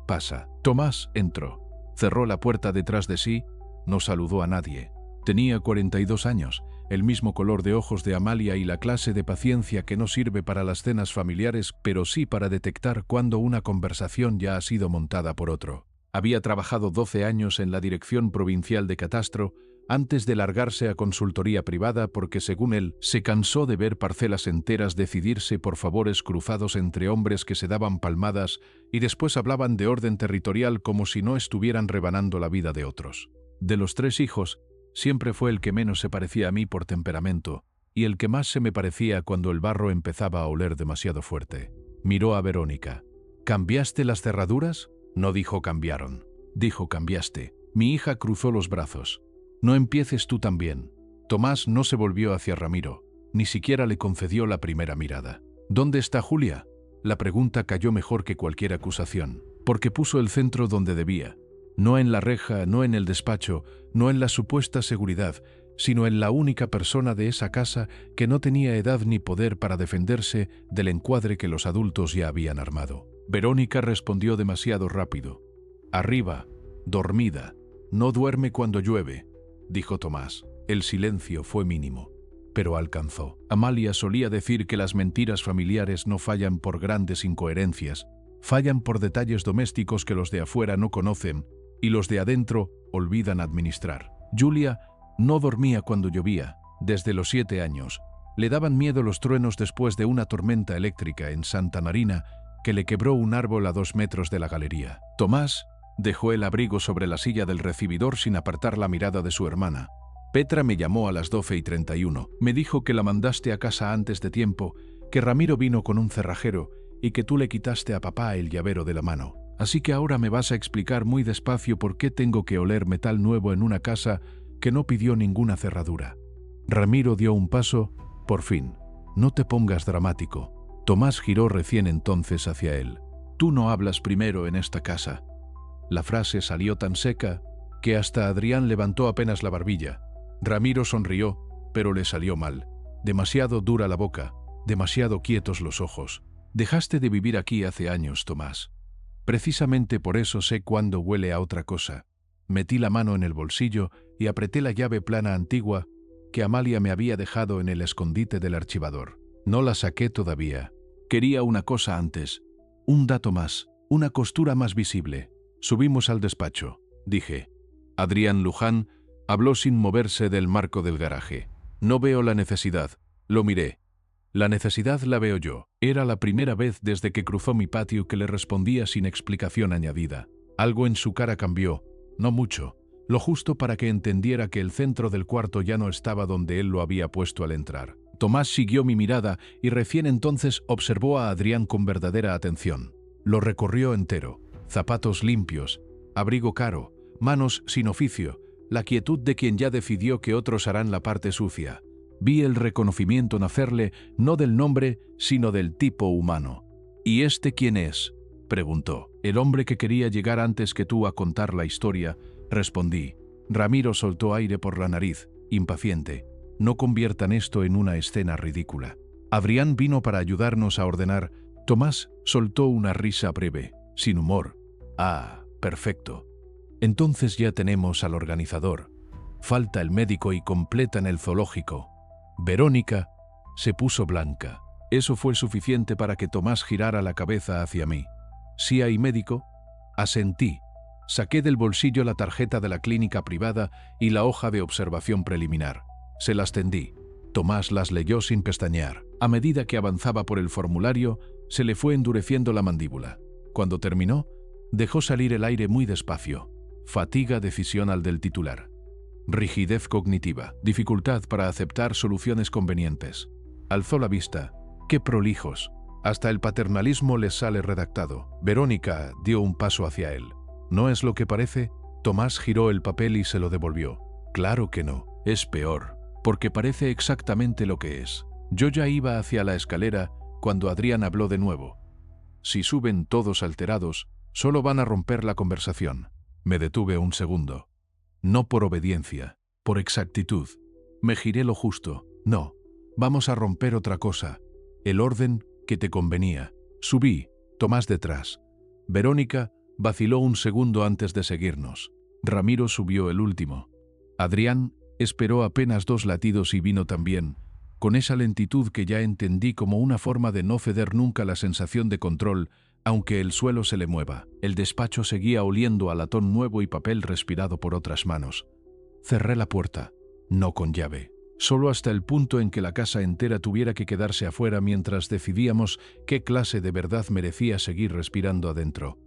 A: pasa. Tomás entró. Cerró la puerta detrás de sí, no saludó a nadie. Tenía 42 años, el mismo color de ojos de Amalia y la clase de paciencia que no sirve para las cenas familiares, pero sí para detectar cuando una conversación ya ha sido montada por otro. Había trabajado 12 años en la Dirección Provincial de Catastro, antes de largarse a consultoría privada porque, según él, se cansó de ver parcelas enteras decidirse por favores cruzados entre hombres que se daban palmadas y después hablaban de orden territorial como si no estuvieran rebanando la vida de otros. De los 3 hijos, siempre fue el que menos se parecía a mí por temperamento y el que más se me parecía cuando el barro empezaba a oler demasiado fuerte. Miró a Verónica. ¿Cambiaste las cerraduras? No dijo cambiaron. Dijo cambiaste. Mi hija cruzó los brazos. No empieces tú también. Tomás no se volvió hacia Ramiro, ni siquiera le concedió la primera mirada. ¿Dónde está Julia? La pregunta cayó mejor que cualquier acusación, porque puso el centro donde debía. No en la reja, no en el despacho, no en la supuesta seguridad, sino en la única persona de esa casa que no tenía edad ni poder para defenderse del encuadre que los adultos ya habían armado. Verónica respondió demasiado rápido. Arriba, dormida. No duerme cuando llueve, dijo Tomás. El silencio fue mínimo, pero alcanzó. Amalia solía decir que las mentiras familiares no fallan por grandes incoherencias, fallan por detalles domésticos que los de afuera no conocen y los de adentro olvidan administrar. Julia no dormía cuando llovía, desde los 7 años. Le daban miedo los truenos después de una tormenta eléctrica en Santa Marina que le quebró un árbol a 2 metros de la galería. Tomás dejó el abrigo sobre la silla del recibidor sin apartar la mirada de su hermana. Petra me llamó a las 12:31. Me dijo que la mandaste a casa antes de tiempo, que Ramiro vino con un cerrajero y que tú le quitaste a papá el llavero de la mano. Así que ahora me vas a explicar muy despacio por qué tengo que oler metal nuevo en una casa que no pidió ninguna cerradura. Ramiro dio un paso, por fin. No te pongas dramático. Tomás giró recién entonces hacia él. Tú no hablas primero en esta casa. La frase salió tan seca que hasta Adrián levantó apenas la barbilla. Ramiro sonrió, pero le salió mal. Demasiado dura la boca, demasiado quietos los ojos. Dejaste de vivir aquí hace años, Tomás. Precisamente por eso sé cuándo huele a otra cosa. Metí la mano en el bolsillo y apreté la llave plana antigua que Amalia me había dejado en el escondite del archivador. No la saqué todavía. Quería una cosa antes, un dato más, una costura más visible. Subimos al despacho, dije. Adrián Luján habló sin moverse del marco del garaje. No veo la necesidad. Lo miré. La necesidad la veo yo. Era la primera vez desde que cruzó mi patio que le respondía sin explicación añadida. Algo en su cara cambió, no mucho, lo justo para que entendiera que el centro del cuarto ya no estaba donde él lo había puesto al entrar. Tomás siguió mi mirada y recién entonces observó a Adrián con verdadera atención. Lo recorrió entero. Zapatos limpios, abrigo caro, manos sin oficio, la quietud de quien ya decidió que otros harán la parte sucia. Vi el reconocimiento nacerle no del nombre, sino del tipo humano. ¿Y este quién es?, preguntó. El hombre que quería llegar antes que tú a contar la historia, respondí. Ramiro soltó aire por la nariz, impaciente. No conviertan esto en una escena ridícula. Adrián vino para ayudarnos a ordenar. Tomás soltó una risa breve, sin humor. Ah, perfecto. Entonces ya tenemos al organizador. Falta el médico y completan el zoológico. Verónica se puso blanca. Eso fue suficiente para que Tomás girara la cabeza hacia mí. ¿Sí hay médico? Asentí. Saqué del bolsillo la tarjeta de la clínica privada y la hoja de observación preliminar. Se las tendí. Tomás las leyó sin pestañear. A medida que avanzaba por el formulario, se le fue endureciendo la mandíbula. Cuando terminó, dejó salir el aire muy despacio. Fatiga decisional del titular. Rigidez cognitiva. Dificultad para aceptar soluciones convenientes. Alzó la vista. ¡Qué prolijos! Hasta el paternalismo les sale redactado. Verónica dio un paso hacia él. ¿No es lo que parece? Tomás giró el papel y se lo devolvió. Claro que no. Es peor, porque parece exactamente lo que es. Yo ya iba hacia la escalera cuando Adrián habló de nuevo. Si suben todos alterados, solo van a romper la conversación. Me detuve un segundo. No por obediencia, por exactitud. Me giré lo justo. No, vamos a romper otra cosa. El orden que te convenía. Subí, Tomás detrás. Verónica vaciló un segundo antes de seguirnos. Ramiro subió el último. Adrián esperó apenas 2 latidos y vino también, con esa lentitud que ya entendí como una forma de no ceder nunca la sensación de control, aunque el suelo se le mueva. El despacho seguía oliendo a latón nuevo y papel respirado por otras manos. Cerré la puerta, no con llave. Solo hasta el punto en que la casa entera tuviera que quedarse afuera mientras decidíamos qué clase de verdad merecía seguir respirando adentro.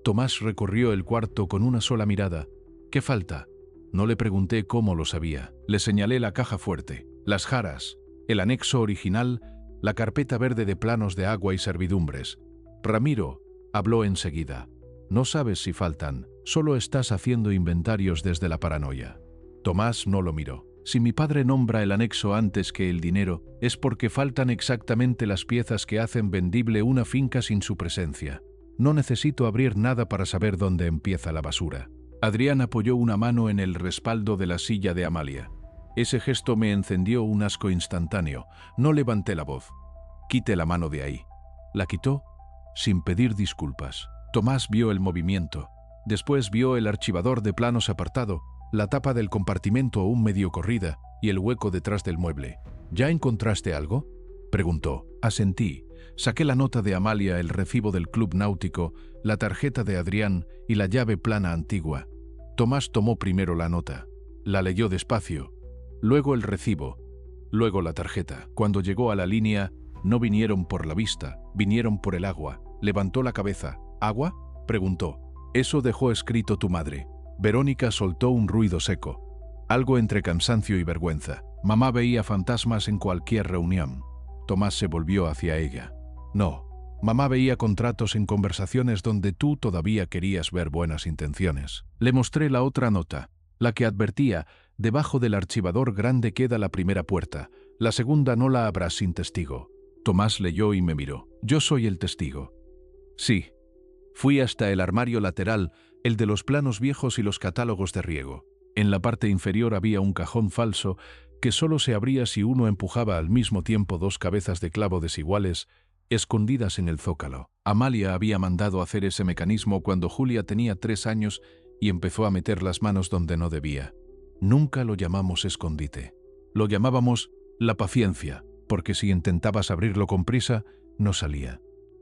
A: Tomás recorrió el cuarto con una sola mirada. ¿Qué falta? No le pregunté cómo lo sabía. Le señalé la caja fuerte, las jaras, el anexo original, la carpeta verde de planos de agua y servidumbres. Ramiro habló enseguida. No sabes si faltan, solo estás haciendo inventarios desde la paranoia. Tomás no lo miró. Si mi padre nombra el anexo antes que el dinero, es porque faltan exactamente las piezas que hacen vendible una finca sin su presencia. No necesito abrir nada para saber dónde empieza la basura. Adrián apoyó una mano en el respaldo de la silla de Amalia. Ese gesto me encendió un asco instantáneo. No levanté la voz. Quite la mano de ahí. La quitó sin pedir disculpas. Tomás vio el movimiento. Después vio el archivador de planos apartado, la tapa del compartimento aún medio corrida y el hueco detrás del mueble. ¿Ya encontraste algo?, preguntó. Asentí. Saqué la nota de Amalia, el recibo del club náutico, la tarjeta de Adrián y la llave plana antigua. Tomás tomó primero la nota. La leyó despacio. Luego el recibo. Luego la tarjeta. Cuando llegó a la línea, no vinieron por la vista, vinieron por el agua. Levantó la cabeza. ¿Agua?, preguntó. Eso dejó escrito tu madre. Verónica soltó un ruido seco. Algo entre cansancio y vergüenza. Mamá veía fantasmas en cualquier reunión. Tomás se volvió hacia ella. No, mamá veía contratos en conversaciones donde tú todavía querías ver buenas intenciones. Le mostré la otra nota, la que advertía, debajo del archivador grande queda la primera puerta, la segunda no la habrás sin testigo. Tomás leyó y me miró. Yo soy el testigo. Sí. Fui hasta el armario lateral, el de los planos viejos y los catálogos de riego. En la parte inferior había un cajón falso que solo se abría si uno empujaba al mismo tiempo 2 cabezas de clavo desiguales escondidas en el zócalo. Amalia había mandado hacer ese mecanismo cuando Julia tenía 3 años y empezó a meter las manos donde no debía. Nunca lo llamamos escondite. Lo llamábamos la paciencia, porque si intentabas abrirlo con prisa, no salía.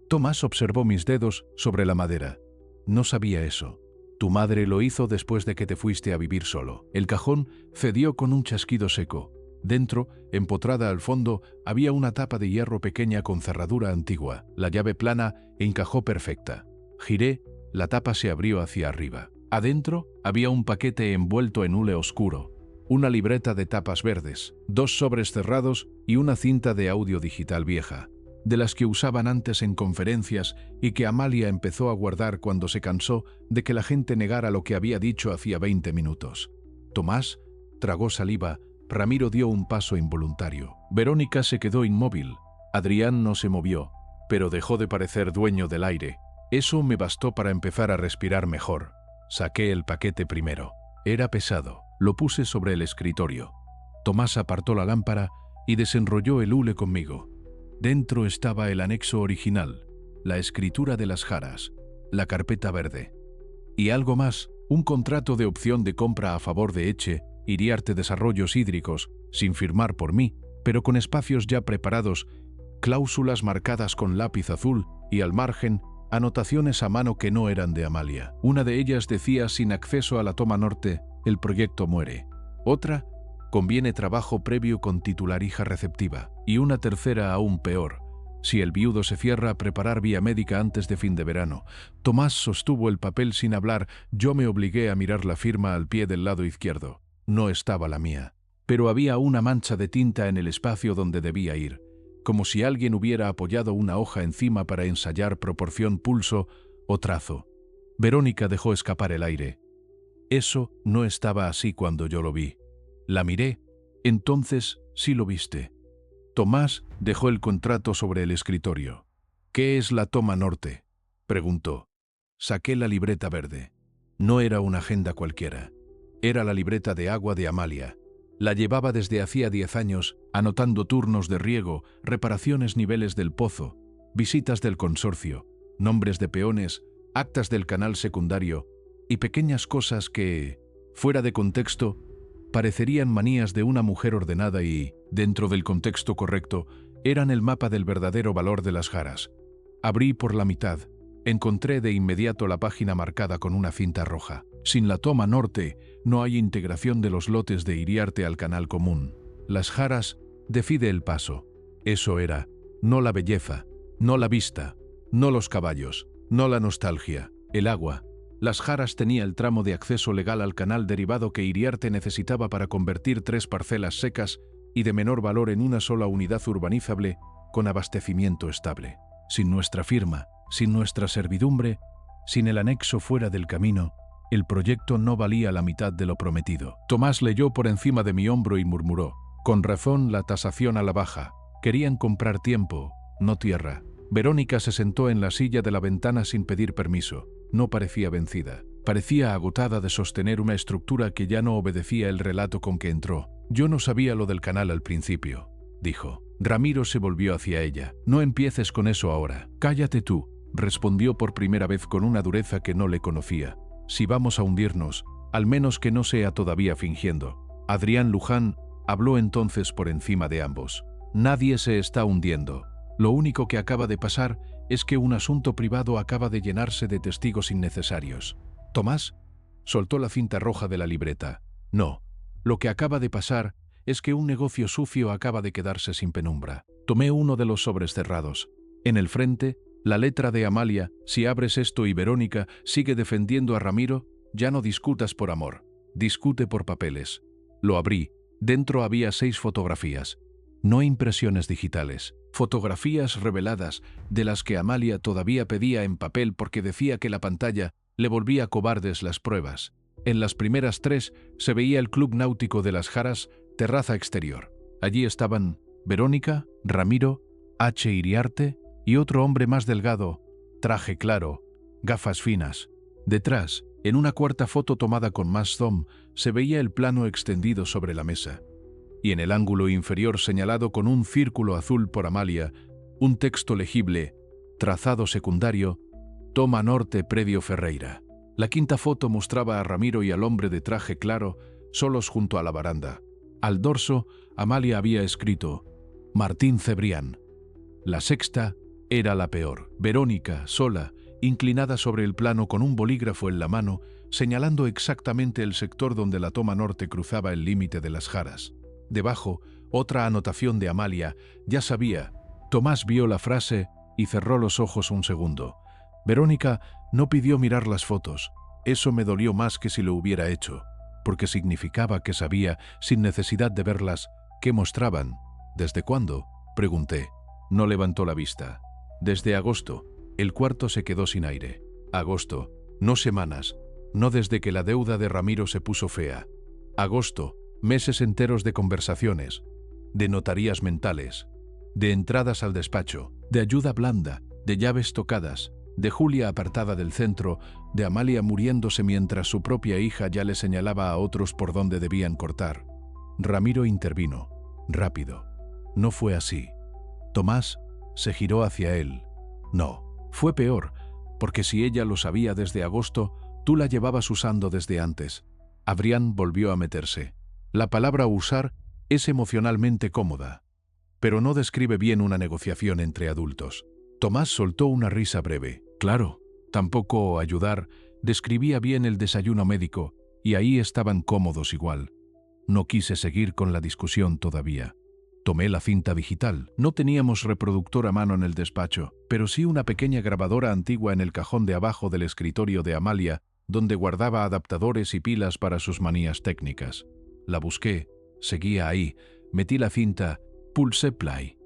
A: Tomás observó mis dedos sobre la madera. No sabía eso. Tu madre lo hizo después de que te fuiste a vivir solo. El cajón cedió con un chasquido seco. Dentro, empotrada al fondo, había una tapa de hierro pequeña con cerradura antigua. La llave plana encajó perfecta. Giré, la tapa se abrió hacia arriba. Adentro había un paquete envuelto en hule oscuro, una libreta de tapas verdes, 2 sobres cerrados y una cinta de audio digital vieja, de las que usaban antes en conferencias y que Amalia empezó a guardar cuando se cansó de que la gente negara lo que había dicho hacía 20 minutos. Tomás tragó saliva, Ramiro dio un paso involuntario. Verónica se quedó inmóvil. Adrián no se movió, pero dejó de parecer dueño del aire. Eso me bastó para empezar a respirar mejor. Saqué el paquete primero. Era pesado. Lo puse sobre el escritorio. Tomás apartó la lámpara y desenrolló el hule conmigo. Dentro estaba el anexo original, la escritura de las Jaras, la carpeta verde. Y algo más, un contrato de opción de compra a favor de Eche, Iriarte Desarrollos Hídricos, sin firmar por mí, pero con espacios ya preparados, cláusulas marcadas con lápiz azul y al margen, anotaciones a mano que no eran de Amalia. Una de ellas decía: sin acceso a la toma norte, el proyecto muere. Otra: conviene trabajo previo con titular hija receptiva. Y una tercera aún peor: si el viudo se cierra, preparar vía médica antes de fin de verano. Tomás sostuvo el papel sin hablar. Yo me obligué a mirar la firma al pie del lado izquierdo. No estaba la mía, pero había una mancha de tinta en el espacio donde debía ir, como si alguien hubiera apoyado una hoja encima para ensayar proporción, pulso o trazo. Verónica dejó escapar el aire. Eso no estaba así cuando yo lo vi. La miré. Entonces sí lo viste. Tomás dejó el contrato sobre el escritorio. ¿Qué es la toma norte?, preguntó. Saqué la libreta verde. No era una agenda cualquiera. Era la libreta de agua de Amalia. La llevaba desde hacía 10 años, anotando turnos de riego, reparaciones, niveles del pozo, visitas del consorcio, nombres de peones, actas del canal secundario y pequeñas cosas que, fuera de contexto, parecerían manías de una mujer ordenada y, dentro del contexto correcto, eran el mapa del verdadero valor de las Jaras. Abrí por la mitad. Encontré de inmediato la página marcada con una cinta roja. Sin la toma norte, no hay integración de los lotes de Iriarte al canal común. Las Jaras decide el paso. Eso era, no la belleza, no la vista, no los caballos, no la nostalgia, el agua. Las Jaras tenía el tramo de acceso legal al canal derivado que Iriarte necesitaba para convertir 3 parcelas secas y de menor valor en una sola unidad urbanizable con abastecimiento estable. Sin nuestra firma, sin nuestra servidumbre, sin el anexo fuera del camino, el proyecto no valía la mitad de lo prometido. Tomás leyó por encima de mi hombro y murmuró: con razón la tasación a la baja. Querían comprar tiempo, no tierra. Verónica se sentó en la silla de la ventana sin pedir permiso. No parecía vencida. Parecía agotada de sostener una estructura que ya no obedecía el relato con que entró. Yo no sabía lo del canal al principio, dijo. Ramiro se volvió hacia ella. No empieces con eso ahora. Cállate tú, respondió por primera vez con una dureza que no le conocía. Si vamos a hundirnos, al menos que no sea todavía fingiendo. Adrián Luján habló entonces por encima de ambos. Nadie se está hundiendo. Lo único que acaba de pasar es que un asunto privado acaba de llenarse de testigos innecesarios. Tomás soltó la cinta roja de la libreta. No, lo que acaba de pasar es que un negocio sucio acaba de quedarse sin penumbra. Tomé uno de los sobres cerrados. En el frente, la letra de Amalia: si abres esto y Verónica sigue defendiendo a Ramiro, ya no discutas por amor, discute por papeles. Lo abrí. Dentro había 6 fotografías. No impresiones digitales, fotografías reveladas, de las que Amalia todavía pedía en papel porque decía que la pantalla le volvía cobardes las pruebas. En las primeras 3 se veía el Club Náutico de las Jaras, terraza exterior. Allí estaban Verónica, Ramiro, H. Iriarte y otro hombre más delgado, traje claro, gafas finas. Detrás, en una cuarta foto tomada con más zoom, se veía el plano extendido sobre la mesa. Y en el ángulo inferior, señalado con un círculo azul por Amalia, un texto legible, trazado secundario: toma norte predio Ferreira. La quinta foto mostraba a Ramiro y al hombre de traje claro, solos junto a la baranda. Al dorso, Amalia había escrito: Martín Cebrián. La sexta era la peor. Verónica, sola, inclinada sobre el plano con un bolígrafo en la mano, señalando exactamente el sector donde la toma norte cruzaba el límite de las Jaras. Debajo, otra anotación de Amalia: ya sabía. Tomás vio la frase y cerró los ojos un segundo. Verónica no pidió mirar las fotos. Eso me dolió más que si lo hubiera hecho, porque significaba que sabía, sin necesidad de verlas, qué mostraban. ¿Desde cuándo?, pregunté. No levantó la vista. Desde agosto. El cuarto se quedó sin aire. Agosto, no semanas, no desde que la deuda de Ramiro se puso fea. Agosto, Meses enteros de conversaciones, de notarías mentales, de entradas al despacho, de ayuda blanda, de llaves tocadas, de Julia apartada del centro, de Amalia muriéndose mientras su propia hija ya le señalaba a otros por dónde debían cortar. Ramiro intervino, rápido. No fue así. Tomás se giró hacia él. No, fue peor, porque si ella lo sabía desde agosto, tú la llevabas usando desde antes. Adrián volvió a meterse. La palabra usar es emocionalmente cómoda, pero no describe bien una negociación entre adultos. Tomás soltó una risa breve. Claro, tampoco ayudar describía bien el desayuno médico, y ahí estaban cómodos igual. No quise seguir con la discusión todavía. Tomé la cinta digital. No teníamos reproductor a mano en el despacho, pero sí una pequeña grabadora antigua en el cajón de abajo del escritorio de Amalia, donde guardaba adaptadores y pilas para sus manías técnicas. La busqué, seguía ahí, metí la cinta, pulsé play.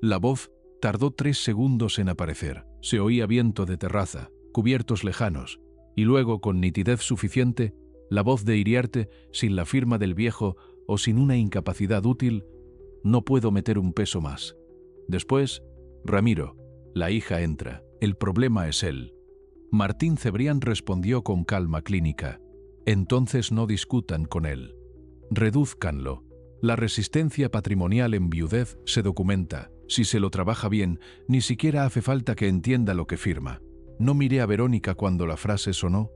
A: La voz tardó 3 segundos en aparecer. Se oía viento de terraza, cubiertos lejanos, y luego, con nitidez suficiente, la voz de Iriarte, sin la firma del viejo o sin una incapacidad útil: no puedo meter un peso más. Después, Ramiro, la hija entra. El problema es él. Martín Cebrián respondió con calma clínica. Entonces no discutan con él. Redúzcanlo. La resistencia patrimonial en viudez se documenta. Si se lo trabaja bien, ni siquiera hace falta que entienda lo que firma. No miré a Verónica cuando la frase sonó.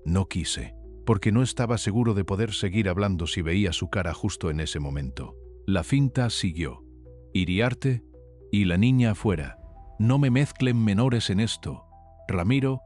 A: No quise, porque no estaba seguro de poder seguir hablando si veía su cara justo en ese momento. La cinta siguió. Iriarte y la niña afuera. No me mezclen menores en esto. Ramiro,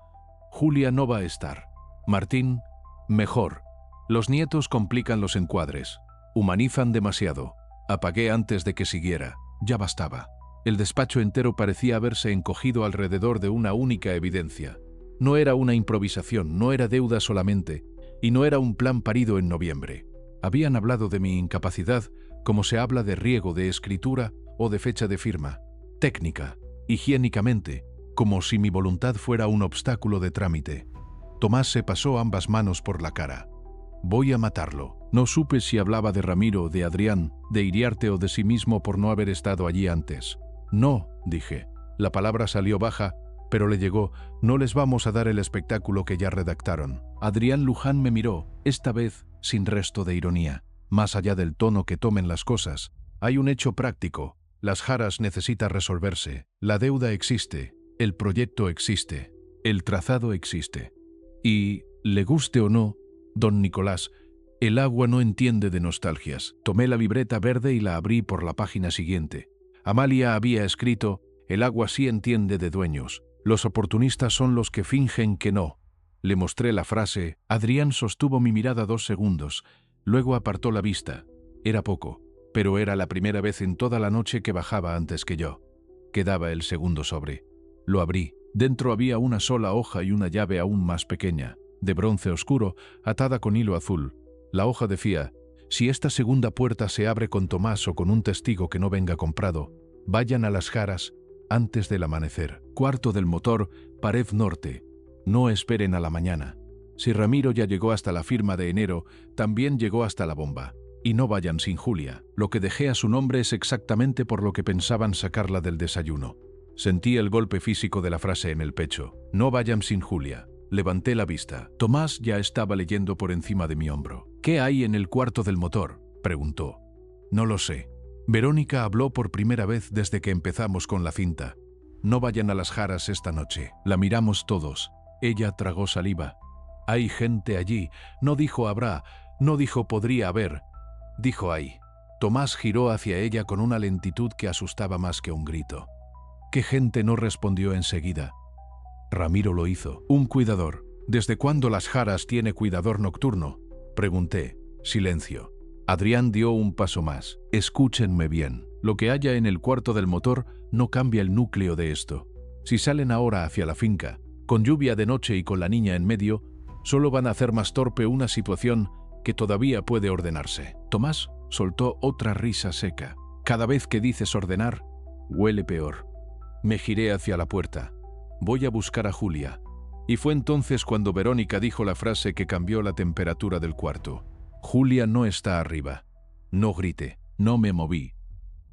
A: Julia no va a estar. Martín, mejor. Los nietos complican los encuadres. Humanizan demasiado. Apagué antes de que siguiera. Ya bastaba. El despacho entero parecía haberse encogido alrededor de una única evidencia. No era una improvisación, no era deuda solamente, y no era un plan parido en noviembre. Habían hablado de mi incapacidad como se habla de riego, de escritura o de fecha de firma. Técnica, higiénicamente, como si mi voluntad fuera un obstáculo de trámite. Tomás se pasó ambas manos por la cara. Voy a matarlo. No supe si hablaba de Ramiro, de Adrián, de Iriarte o de sí mismo por no haber estado allí antes. No, dije. La palabra salió baja, pero le llegó. No les vamos a dar el espectáculo que ya redactaron. Adrián Luján me miró, esta vez sin resto de ironía. Más allá del tono que tomen las cosas, hay un hecho práctico. Las Jaras necesita resolverse. La deuda existe. El proyecto existe. El trazado existe. Y, le guste o no, don Nicolás, el agua no entiende de nostalgias. Tomé la libreta verde y la abrí por la página siguiente. Amalia había escrito: el agua sí entiende de dueños. Los oportunistas son los que fingen que no. Le mostré la frase. Adrián sostuvo mi mirada 2 segundos. Luego apartó la vista. Era poco, pero era la primera vez en toda la noche que bajaba antes que yo. Quedaba el segundo sobre. Lo abrí. Dentro había una sola hoja y una llave aún más pequeña, de bronce oscuro, atada con hilo azul. La hoja decía: si esta segunda puerta se abre con Tomás o con un testigo que no venga comprado, vayan a las Jaras antes del amanecer. Cuarto del motor, pared norte. No esperen a la mañana. Si Ramiro ya llegó hasta la firma de enero, también llegó hasta la bomba. Y no vayan sin Julia. Lo que dejé a su nombre es exactamente por lo que pensaban sacarla del desayuno. Sentí el golpe físico de la frase en el pecho. No vayan sin Julia. Levanté la vista. Tomás ya estaba leyendo por encima de mi hombro. ¿Qué hay en el cuarto del motor?, preguntó. No lo sé. Verónica habló por primera vez desde que empezamos con la cinta. No vayan a las Jaras esta noche. La miramos todos. Ella tragó saliva. Hay gente allí. No dijo habrá, no dijo podría haber. Dijo hay. Tomás giró hacia ella con una lentitud que asustaba más que un grito. ¿Qué gente? No respondió enseguida. Ramiro lo hizo. Un cuidador. ¿Desde cuándo las Jaras tiene cuidador nocturno?, pregunté. Silencio. Adrián dio un paso más. Escúchenme bien. Lo que haya en el cuarto del motor no cambia el núcleo de esto. Si salen ahora hacia la finca, con lluvia de noche y con la niña en medio, solo van a hacer más torpe una situación que todavía puede ordenarse. Tomás soltó otra risa seca. Cada vez que dices ordenar, huele peor. Me giré hacia la puerta. Voy a buscar a Julia. Y fue entonces cuando Verónica dijo la frase que cambió la temperatura del cuarto. Julia no está arriba. No grité, no me moví.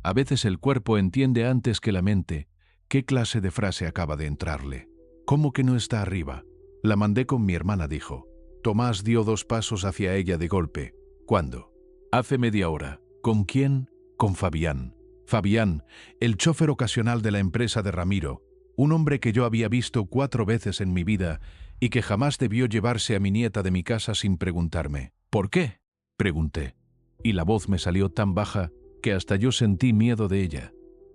A: A veces el cuerpo entiende antes que la mente qué clase de frase acaba de entrarle. ¿Cómo que no está arriba? La mandé con mi hermana, dijo. Tomás dio 2 pasos hacia ella de golpe. ¿Cuándo? Hace media hora. ¿Con quién? Con Fabián. Fabián, el chofer ocasional de la empresa de Ramiro, un hombre que yo había visto 4 veces en mi vida y que jamás debió llevarse a mi nieta de mi casa sin preguntarme. ¿Por qué? Pregunté. Y la voz me salió tan baja que hasta yo sentí miedo de ella.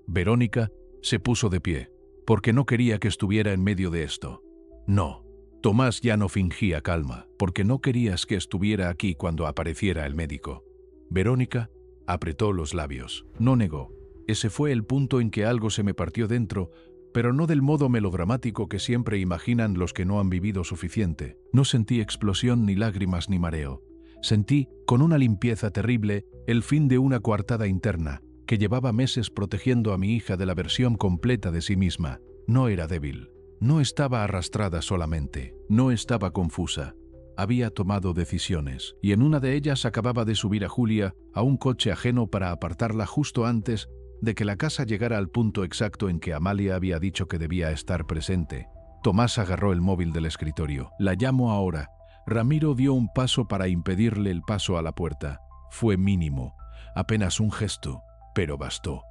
A: Verónica se puso de pie, porque no quería que estuviera en medio de esto. No. Tomás ya no fingía calma, porque no querías que estuviera aquí cuando apareciera el médico. Verónica apretó los labios. No negó. Ese fue el punto en que algo se me partió dentro, pero no del modo melodramático que siempre imaginan los que no han vivido suficiente. No sentí explosión, ni lágrimas, ni mareo. Sentí, con una limpieza terrible, el fin de una coartada interna, que llevaba meses protegiendo a mi hija de la versión completa de sí misma. No era débil. No estaba arrastrada solamente. No estaba confusa. Había tomado decisiones, y en una de ellas acababa de subir a Julia a un coche ajeno para apartarla justo antes de que la casa llegara al punto exacto en que Amalia había dicho que debía estar presente. Tomás agarró el móvil del escritorio. La llamo ahora. Ramiro dio un paso para impedirle el paso a la puerta. Fue mínimo, apenas un gesto, pero bastó.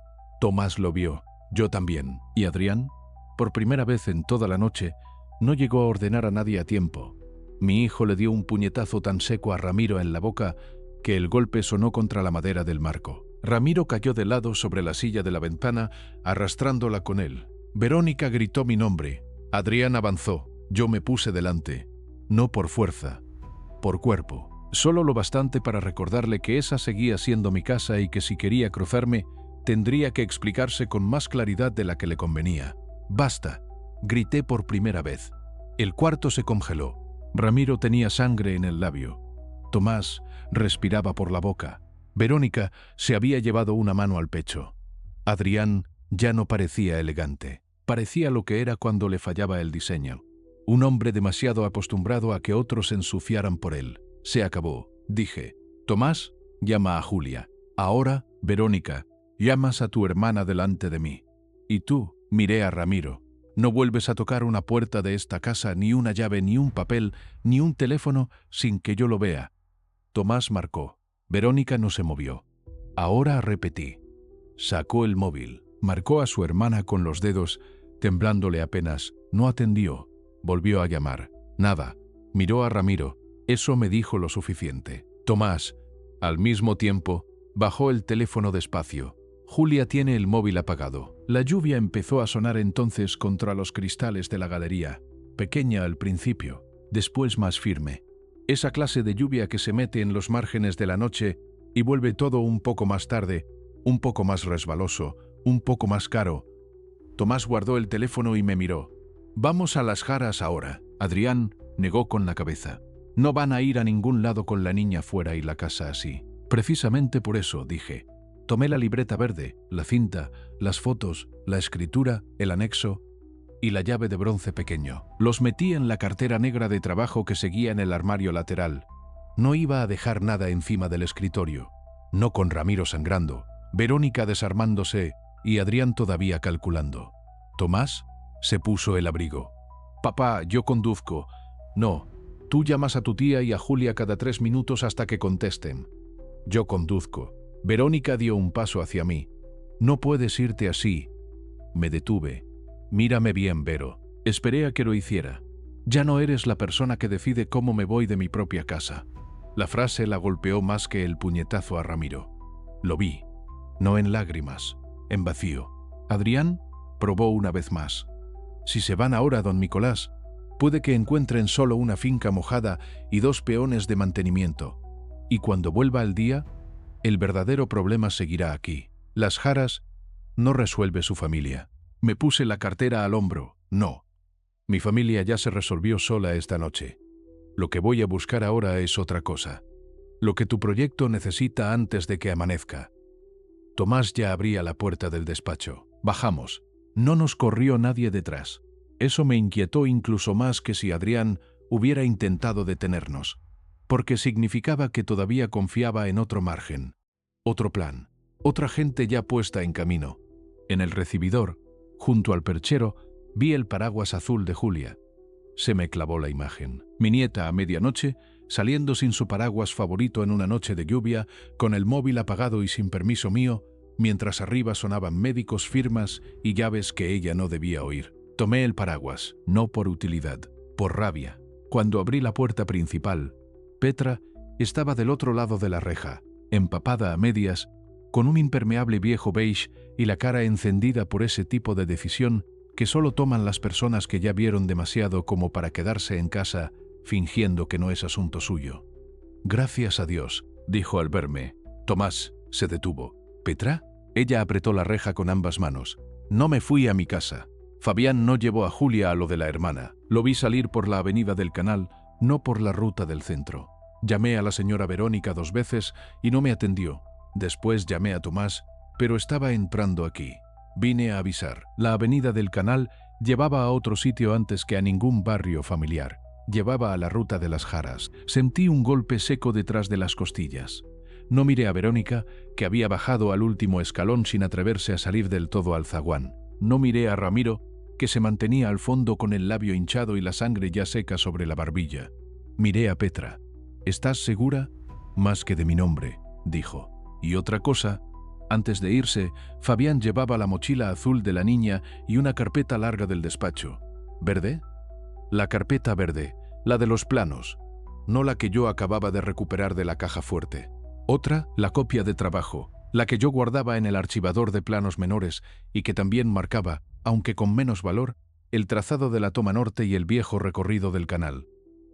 A: Tomás lo vio, yo también. ¿Y Adrián? Por primera vez en toda la noche, no llegó a ordenar a nadie a tiempo. Mi hijo le dio un puñetazo tan seco a Ramiro en la boca que el golpe sonó contra la madera del marco. Ramiro cayó de lado sobre la silla de la ventana, arrastrándola con él. Verónica gritó mi nombre. Adrián avanzó. Yo me puse delante. No por fuerza, por cuerpo. Solo lo bastante para recordarle que esa seguía siendo mi casa y que si quería cruzarme, tendría que explicarse con más claridad de la que le convenía. «Basta», grité por primera vez. El cuarto se congeló. Ramiro tenía sangre en el labio. Tomás respiraba por la boca. Verónica se había llevado una mano al pecho. Adrián ya no parecía elegante. Parecía lo que era cuando le fallaba el diseño. Un hombre demasiado acostumbrado a que otros se ensuciaran por él. Se acabó, dije. Tomás, llama a Julia. Ahora, Verónica, llamas a tu hermana delante de mí. Y tú, miré a Ramiro. No vuelves a tocar una puerta de esta casa, ni una llave, ni un papel, ni un teléfono, sin que yo lo vea. Tomás marcó. Verónica no se movió. Ahora repetí. Sacó el móvil. Marcó a su hermana con los dedos, temblándole apenas. No atendió. Volvió a llamar. Nada. Miró a Ramiro. Eso me dijo lo suficiente. Tomás, al mismo tiempo, bajó el teléfono despacio. Julia tiene el móvil apagado. La lluvia empezó a sonar entonces contra los cristales de la galería. Pequeña al principio, después más firme. Esa clase de lluvia que se mete en los márgenes de la noche y vuelve todo un poco más tarde, un poco más resbaloso, un poco más caro. Tomás guardó el teléfono y me miró. Vamos a las Jaras ahora. Adrián negó con la cabeza. No van a ir a ningún lado con la niña fuera y la casa así. Precisamente por eso, dije. Tomé la libreta verde, la cinta, las fotos, la escritura, el anexo y la llave de bronce pequeño. Los metí en la cartera negra de trabajo que seguía en el armario lateral. No iba a dejar nada encima del escritorio. No con Ramiro sangrando, Verónica desarmándose y Adrián todavía calculando. Tomás se puso el abrigo. Papá, yo conduzco. No, tú llamas a tu tía y a Julia cada 3 minutos hasta que contesten. Yo conduzco. Verónica dio un paso hacia mí. No puedes irte así. Me detuve. Mírame bien, Vero. Esperé a que lo hiciera. Ya no eres la persona que decide cómo me voy de mi propia casa. La frase la golpeó más que el puñetazo a Ramiro. Lo vi. No en lágrimas, en vacío. Adrián probó una vez más. Si se van ahora, don Nicolás, puede que encuentren solo una finca mojada y 2 peones de mantenimiento. Y cuando vuelva el día, el verdadero problema seguirá aquí. Las Jaras no resuelve su familia. Me puse la cartera al hombro. No. Mi familia ya se resolvió sola esta noche. Lo que voy a buscar ahora es otra cosa. Lo que tu proyecto necesita antes de que amanezca. Tomás ya abría la puerta del despacho. Bajamos. No nos corrió nadie detrás. Eso me inquietó incluso más que si Adrián hubiera intentado detenernos, porque significaba que todavía confiaba en otro margen, Otro plan. Otra gente ya puesta en camino. En el recibidor, junto al perchero, vi el paraguas azul de Julia. Se me clavó la imagen. Mi nieta a medianoche, saliendo sin su paraguas favorito en una noche de lluvia, con el móvil apagado y sin permiso mío, mientras arriba sonaban médicos, firmas y llaves que ella no debía oír. Tomé el paraguas, no por utilidad, por rabia. Cuando abrí la puerta principal, Petra estaba del otro lado de la reja, empapada a medias, con un impermeable viejo beige y la cara encendida por ese tipo de decisión que solo toman las personas que ya vieron demasiado como para quedarse en casa fingiendo que no es asunto suyo. «Gracias a Dios», dijo al verme. Tomás se detuvo. «¿Petra?» Ella apretó la reja con ambas manos. «No me fui a mi casa. Fabián no llevó a Julia a lo de la hermana. Lo vi salir por la avenida del Canal, no por la ruta del centro. Llamé a la señora Verónica 2 veces y no me atendió. Después llamé a Tomás, pero estaba entrando aquí. Vine a avisar. La avenida del Canal llevaba a otro sitio antes que a ningún barrio familiar. Llevaba a la ruta de las Jaras. Sentí un golpe seco detrás de las costillas. No miré a Verónica, que había bajado al último escalón sin atreverse a salir del todo al zaguán. No miré a Ramiro, que se mantenía al fondo con el labio hinchado y la sangre ya seca sobre la barbilla. Miré a Petra. «¿Estás segura?» «Más que de mi nombre», dijo. Y otra cosa, antes de irse, Fabián llevaba la mochila azul de la niña y una carpeta larga del despacho. ¿Verde? La carpeta verde, la de los planos, no la que yo acababa de recuperar de la caja fuerte. Otra, la copia de trabajo, la que yo guardaba en el archivador de planos menores y que también marcaba, aunque con menos valor, el trazado de la toma norte y el viejo recorrido del canal.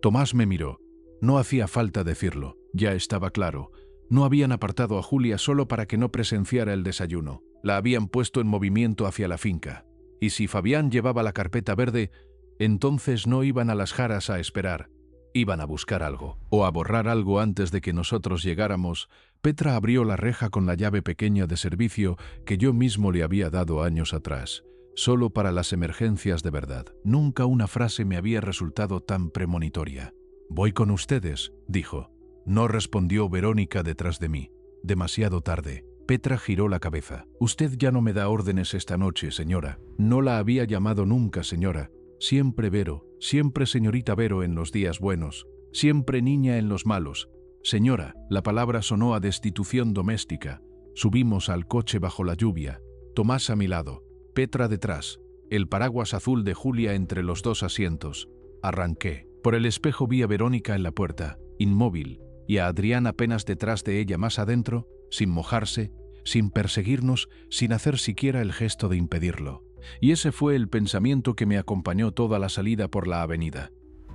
A: Tomás me miró. No hacía falta decirlo, ya estaba claro. No habían apartado a Julia solo para que no presenciara el desayuno. La habían puesto en movimiento hacia la finca. Y si Fabián llevaba la carpeta verde, entonces no iban a las Jaras a esperar. Iban a buscar algo, o a borrar algo antes de que nosotros llegáramos. Petra abrió la reja con la llave pequeña de servicio que yo mismo le había dado años atrás, solo para las emergencias de verdad. Nunca una frase me había resultado tan premonitoria. «Voy con ustedes», dijo. No respondió Verónica detrás de mí. Demasiado tarde. Petra giró la cabeza. «Usted ya no me da órdenes esta noche, señora». No la había llamado nunca señora. Siempre Vero, siempre señorita Vero en los días buenos, siempre niña en los malos. «Señora», la palabra sonó a destitución doméstica. Subimos al coche bajo la lluvia. Tomás a mi lado, Petra detrás, el paraguas azul de Julia entre los 2 asientos. Arranqué. Por el espejo vi a Verónica en la puerta, inmóvil, y a Adrián apenas detrás de ella más adentro, sin mojarse, sin perseguirnos, sin hacer siquiera el gesto de impedirlo. Y ese fue el pensamiento que me acompañó toda la salida por la avenida.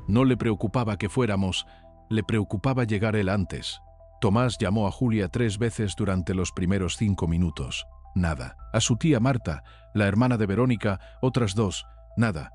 A: No le preocupaba que fuéramos, le preocupaba llegar él antes. Tomás llamó a Julia 3 veces durante los primeros 5 minutos. Nada. A su tía Marta, la hermana de Verónica, otras 2. Nada.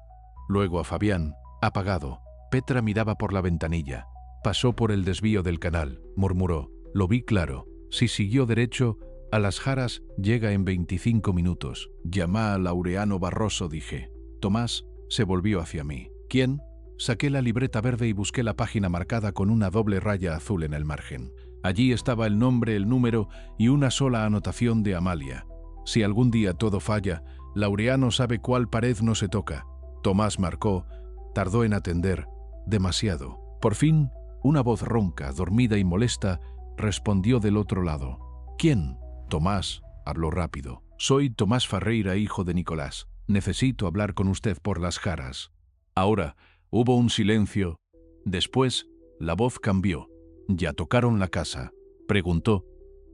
A: Luego a Fabián, apagado. Petra miraba por la ventanilla. Pasó por el desvío del canal, murmuró. Lo vi claro. Si siguió derecho, a las Jaras llega en 25 minutos. Llama a Laureano Barroso, dije. Tomás se volvió hacia mí. ¿Quién? Saqué la libreta verde y busqué la página marcada con una doble raya azul en el margen. Allí estaba el nombre, el número y una sola anotación de Amalia. Si algún día todo falla, Laureano sabe cuál pared no se toca. Tomás marcó, tardó en atender. Demasiado. Por fin, una voz ronca, dormida y molesta, respondió del otro lado. ¿Quién? Tomás, habló rápido. Soy Tomás Ferreira, hijo de Nicolás. Necesito hablar con usted por las Jaras. Ahora, hubo un silencio. Después, la voz cambió. ¿Ya tocaron la casa?, preguntó.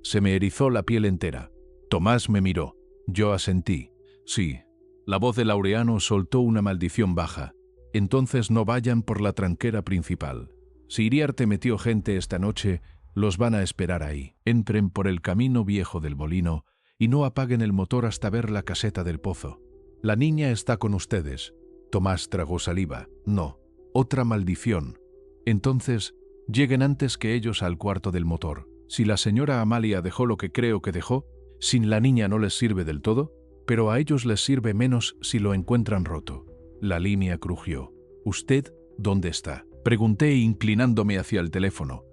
A: Se me erizó la piel entera. Tomás me miró. Yo asentí. Sí. La voz de Laureano soltó una maldición baja. Entonces no vayan por la tranquera principal. Si Iriarte metió gente esta noche, los van a esperar ahí. Entren por el camino viejo del molino y no apaguen el motor hasta ver la caseta del pozo. La niña está con ustedes. Tomás tragó saliva. No. Otra maldición. Entonces, lleguen antes que ellos al cuarto del motor. Si la señora Amalia dejó lo que creo que dejó, sin la niña no les sirve del todo, pero a ellos les sirve menos si lo encuentran roto. La línea crujió. ¿Usted dónde está?, pregunté inclinándome hacia el teléfono.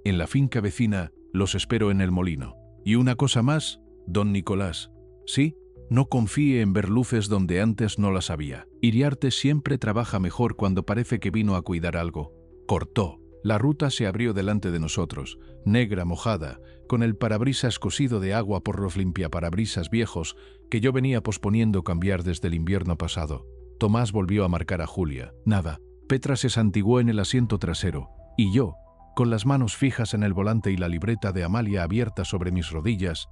A: En la finca vecina, los espero en el molino. Y una cosa más, don Nicolás. Sí, no confíe en ver luces donde antes no las había. Iriarte siempre trabaja mejor cuando parece que vino a cuidar algo. Cortó. La ruta se abrió delante de nosotros, negra, mojada, con el parabrisas cosido de agua por los limpiaparabrisas viejos que yo venía posponiendo cambiar desde el invierno pasado. Tomás volvió a marcar a Julia. Nada. Petra se santiguó en el asiento trasero, y yo, con las manos fijas en el volante y la libreta de Amalia abierta sobre mis rodillas,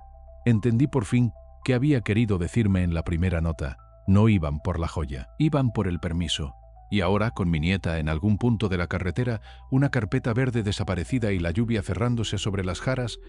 A: entendí por fin qué había querido decirme en la primera nota. No iban por la joya, iban por el permiso. Y ahora, con mi nieta en algún punto de la carretera, una carpeta verde desaparecida y la lluvia cerrándose sobre las jaras,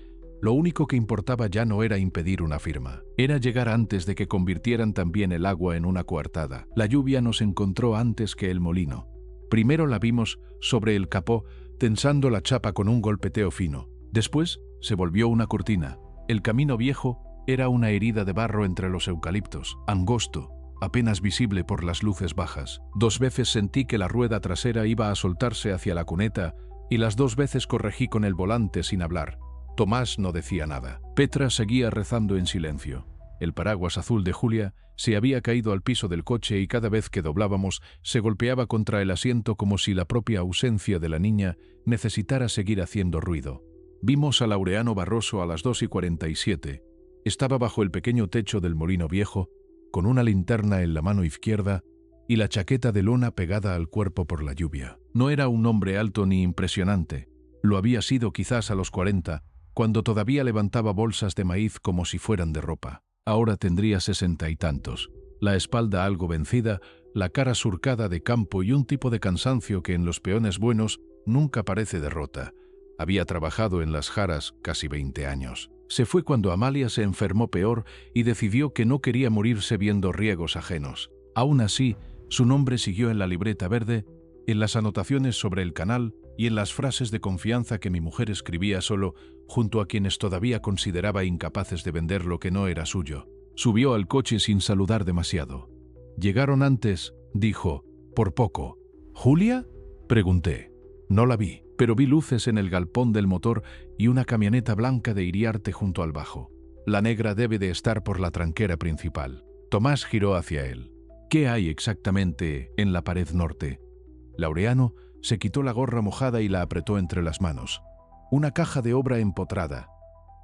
A: lo único que importaba ya no era impedir una firma. Era llegar antes de que convirtieran también el agua en una coartada. La lluvia nos encontró antes que el molino. Primero la vimos sobre el capó, tensando la chapa con un golpeteo fino. Después se volvió una cortina. El camino viejo era una herida de barro entre los eucaliptos, angosto, apenas visible por las luces bajas. 2 veces sentí que la rueda trasera iba a soltarse hacia la cuneta y las 2 veces corregí con el volante sin hablar. Tomás no decía nada. Petra seguía rezando en silencio. El paraguas azul de Julia se había caído al piso del coche y cada vez que doblábamos se golpeaba contra el asiento como si la propia ausencia de la niña necesitara seguir haciendo ruido. Vimos a Laureano Barroso a las 2:47. Estaba bajo el pequeño techo del molino viejo, con una linterna en la mano izquierda y la chaqueta de lona pegada al cuerpo por la lluvia. No era un hombre alto ni impresionante. Lo había sido quizás a los 40, cuando todavía levantaba bolsas de maíz como si fueran de ropa. Ahora tendría 60 y tantos. La espalda algo vencida, la cara surcada de campo y un tipo de cansancio que en los peones buenos nunca parece derrota. Había trabajado en las jaras casi 20 años. Se fue cuando Amalia se enfermó peor y decidió que no quería morirse viendo riegos ajenos. Aún así, su nombre siguió en la libreta verde, en las anotaciones sobre el canal y en las frases de confianza que mi mujer escribía solo junto a quienes todavía consideraba incapaces de vender lo que no era suyo. Subió al coche sin saludar demasiado. «Llegaron antes», dijo, «por poco». «¿Julia?», pregunté. No la vi, pero vi luces en el galpón del motor y una camioneta blanca de Iriarte junto al bajo. La negra debe de estar por la tranquera principal. Tomás giró hacia él. «¿Qué hay exactamente en la pared norte?». Laureano se quitó la gorra mojada y la apretó entre las manos. «Una caja de obra empotrada.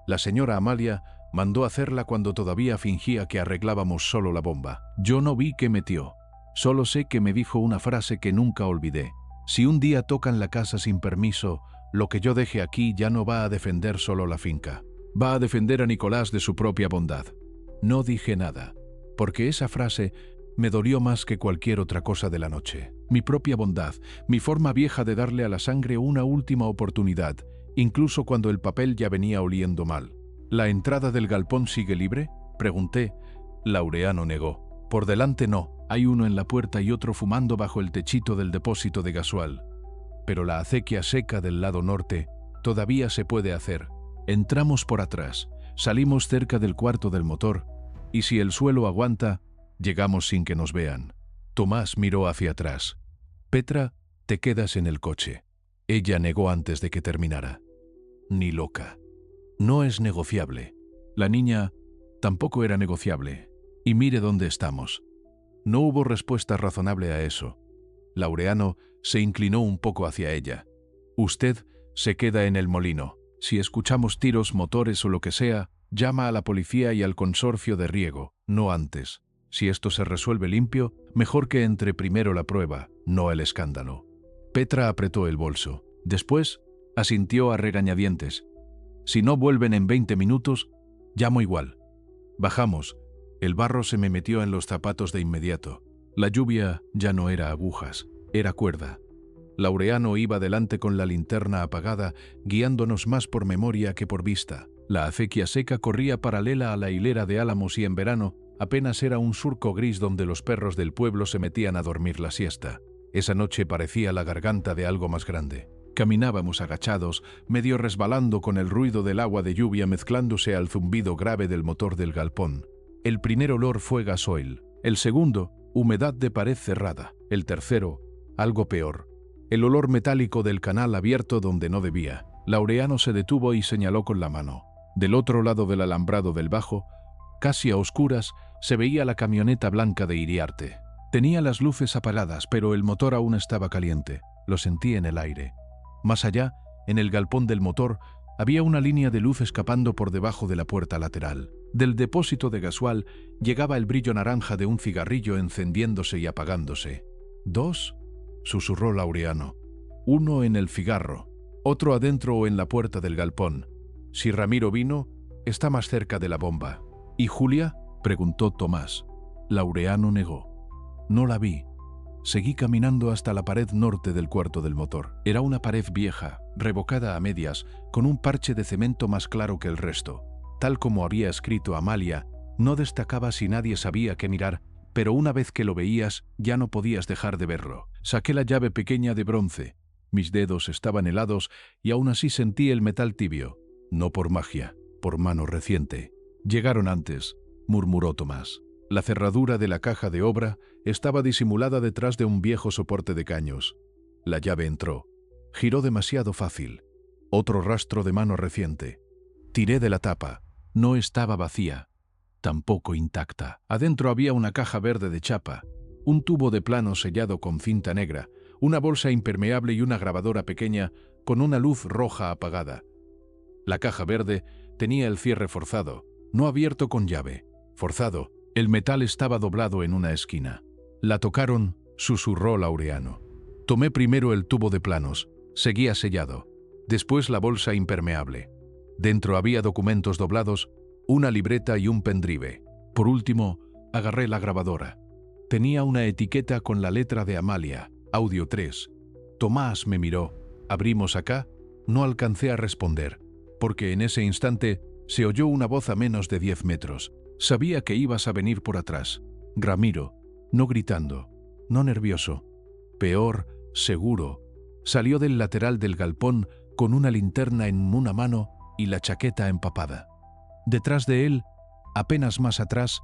A: La señora Amalia mandó hacerla cuando todavía fingía que arreglábamos solo la bomba. Yo no vi qué metió. Solo sé que me dijo una frase que nunca olvidé. Si un día tocan la casa sin permiso, lo que yo deje aquí ya no va a defender solo la finca. Va a defender a Nicolás de su propia bondad». No dije nada, porque esa frase me dolió más que cualquier otra cosa de la noche. Mi propia bondad, mi forma vieja de darle a la sangre una última oportunidad, incluso cuando el papel ya venía oliendo mal. «¿La entrada del galpón sigue libre?», pregunté. Laureano negó. «Por delante no. Hay uno en la puerta y otro fumando bajo el techito del depósito de gasoil. Pero la acequia seca del lado norte todavía se puede hacer. Entramos por atrás, salimos cerca del cuarto del motor, y si el suelo aguanta, llegamos sin que nos vean». Tomás miró hacia atrás. «Petra, te quedas en el coche». Ella negó antes de que terminara. «Ni loca. No es negociable». La niña tampoco era negociable. Y mire dónde estamos. No hubo respuesta razonable a eso. Laureano se inclinó un poco hacia ella. «Usted se queda en el molino. Si escuchamos tiros, motores o lo que sea, llama a la policía y al consorcio de riego, no antes. Si esto se resuelve limpio, mejor que entre primero la prueba, no el escándalo». Petra apretó el bolso. Después asintió a regañadientes. «Si no vuelven en 20 minutos, llamo igual». Bajamos. El barro se me metió en los zapatos de inmediato. La lluvia ya no era agujas, era cuerda. Laureano iba delante con la linterna apagada, guiándonos más por memoria que por vista. La acequia seca corría paralela a la hilera de álamos y en verano apenas era un surco gris donde los perros del pueblo se metían a dormir la siesta. Esa noche parecía la garganta de algo más grande. Caminábamos agachados, medio resbalando con el ruido del agua de lluvia mezclándose al zumbido grave del motor del galpón. El primer olor fue gasoil. El segundo, humedad de pared cerrada. El tercero, algo peor, el olor metálico del canal abierto donde no debía. Laureano se detuvo y señaló con la mano. Del otro lado del alambrado del bajo, casi a oscuras, se veía la camioneta blanca de Iriarte. Tenía las luces apagadas, pero el motor aún estaba caliente. Lo sentí en el aire. Más allá, en el galpón del motor, había una línea de luz escapando por debajo de la puerta lateral. Del depósito de gasoil llegaba el brillo naranja de un cigarrillo encendiéndose y apagándose. «¿Dos?», susurró Laureano. «Uno en el cigarro, otro adentro o en la puerta del galpón. Si Ramiro vino, está más cerca de la bomba». «¿Y Julia?», preguntó Tomás. Laureano negó. «No la vi». Seguí caminando hasta la pared norte del cuarto del motor. Era una pared vieja, revocada a medias, con un parche de cemento más claro que el resto. Tal como había escrito Amalia, no destacaba si nadie sabía qué mirar, pero una vez que lo veías, ya no podías dejar de verlo. Saqué la llave pequeña de bronce. Mis dedos estaban helados y aún así sentí el metal tibio. No por magia, por mano reciente. «Llegaron antes», murmuró Tomás. La cerradura de la caja de obra estaba disimulada detrás de un viejo soporte de caños. La llave entró. Giró demasiado fácil. Otro rastro de mano reciente. Tiré de la tapa. No estaba vacía. Tampoco intacta. Adentro había una caja verde de chapa, un tubo de plano sellado con cinta negra, una bolsa impermeable y una grabadora pequeña con una luz roja apagada. La caja verde tenía el cierre forzado, no abierto con llave. Forzado. El metal estaba doblado en una esquina. «La tocaron», susurró Laureano. Tomé primero el tubo de planos. Seguía sellado. Después la bolsa impermeable. Dentro había documentos doblados, una libreta y un pendrive. Por último, agarré la grabadora. Tenía una etiqueta con la letra de Amalia, audio 3. Tomás me miró. «¿Abrimos acá?». No alcancé a responder, porque en ese instante se oyó una voz a menos de 10 metros. Sabía que ibas a venir por atrás. Ramiro, no gritando, no nervioso. Peor, seguro. Salió del lateral del galpón con una linterna en una mano y la chaqueta empapada. Detrás de él, apenas más atrás,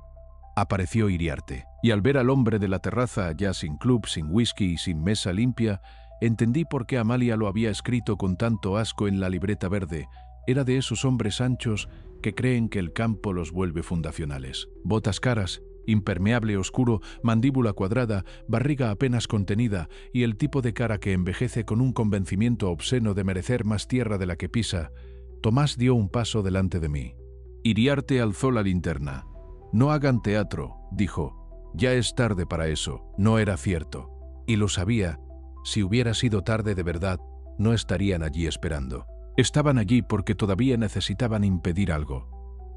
A: apareció Iriarte. Y al ver al hombre de la terraza, ya sin club, sin whisky y sin mesa limpia, entendí por qué Amalia lo había escrito con tanto asco en la libreta verde. Era de esos hombres anchos que creen que el campo los vuelve fundacionales. Botas caras, impermeable oscuro, mandíbula cuadrada, barriga apenas contenida y el tipo de cara que envejece con un convencimiento obsceno de merecer más tierra de la que pisa. Tomás dio un paso delante de mí. Iriarte alzó la linterna. «No hagan teatro», dijo. «Ya es tarde para eso». No era cierto. Y lo sabía. Si hubiera sido tarde de verdad, no estarían allí esperando. Estaban allí porque todavía necesitaban impedir algo.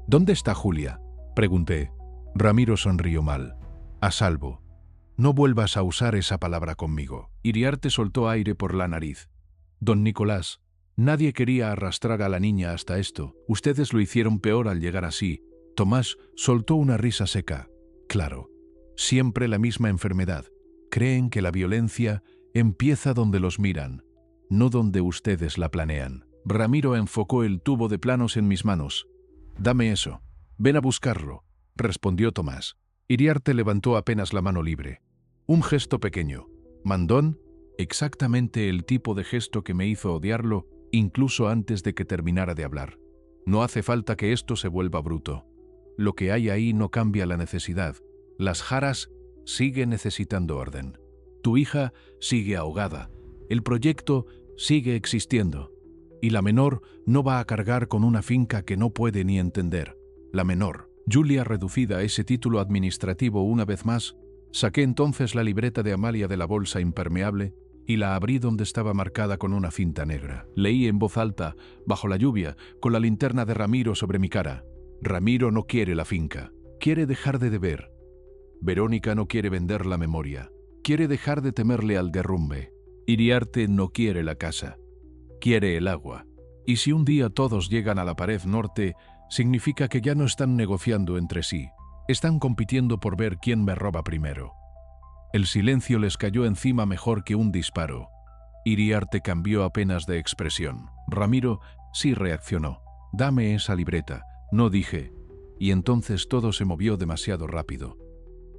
A: «¿Dónde está Julia?», pregunté. Ramiro sonrió mal. «A salvo. No vuelvas a usar esa palabra conmigo». Iriarte soltó aire por la nariz. «Don Nicolás, nadie quería arrastrar a la niña hasta esto. Ustedes lo hicieron peor al llegar así». Tomás soltó una risa seca. «Claro. Siempre la misma enfermedad. Creen que la violencia empieza donde los miran, no donde ustedes la planean». Ramiro enfocó el tubo de planos en mis manos. «Dame eso. Ven a buscarlo», respondió Tomás. Iriarte levantó apenas la mano libre. Un gesto pequeño. ¿Mandón? Exactamente el tipo de gesto que me hizo odiarlo incluso antes de que terminara de hablar. No hace falta que esto se vuelva bruto. Lo que hay ahí no cambia la necesidad. Las Jaras siguen necesitando orden. Tu hija sigue ahogada. El proyecto sigue existiendo. Y la menor no va a cargar con una finca que no puede ni entender. La menor. Julia reducida a ese título administrativo una vez más. Saqué entonces la libreta de Amalia de la bolsa impermeable y la abrí donde estaba marcada con una cinta negra. Leí en voz alta, bajo la lluvia, con la linterna de Ramiro sobre mi cara. Ramiro no quiere la finca. Quiere dejar de deber. Verónica no quiere vender la memoria. Quiere dejar de temerle al derrumbe. Iriarte no quiere la casa. Quiere el agua. Y si un día todos llegan a la pared norte, significa que ya no están negociando entre sí. Están compitiendo por ver quién me roba primero. El silencio les cayó encima mejor que un disparo. Iriarte cambió apenas de expresión. Ramiro sí reaccionó. «Dame esa libreta», no dije. Y entonces todo se movió demasiado rápido.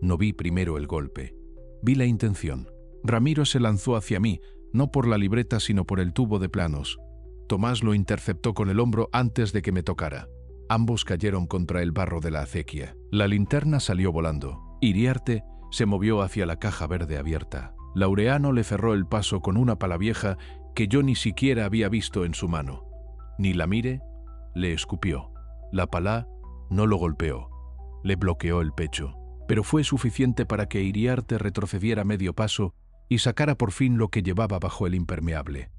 A: No vi primero el golpe. Vi la intención. Ramiro se lanzó hacia mí, no por la libreta sino por el tubo de planos. Tomás lo interceptó con el hombro antes de que me tocara. Ambos cayeron contra el barro de la acequia. La linterna salió volando. Iriarte se movió hacia la caja verde abierta. Laureano le cerró el paso con una pala vieja que yo ni siquiera había visto en su mano. Ni la mire, le escupió. La pala no lo golpeó, le bloqueó el pecho, pero fue suficiente para que Iriarte retrocediera medio paso y sacara por fin lo que llevaba bajo el impermeable.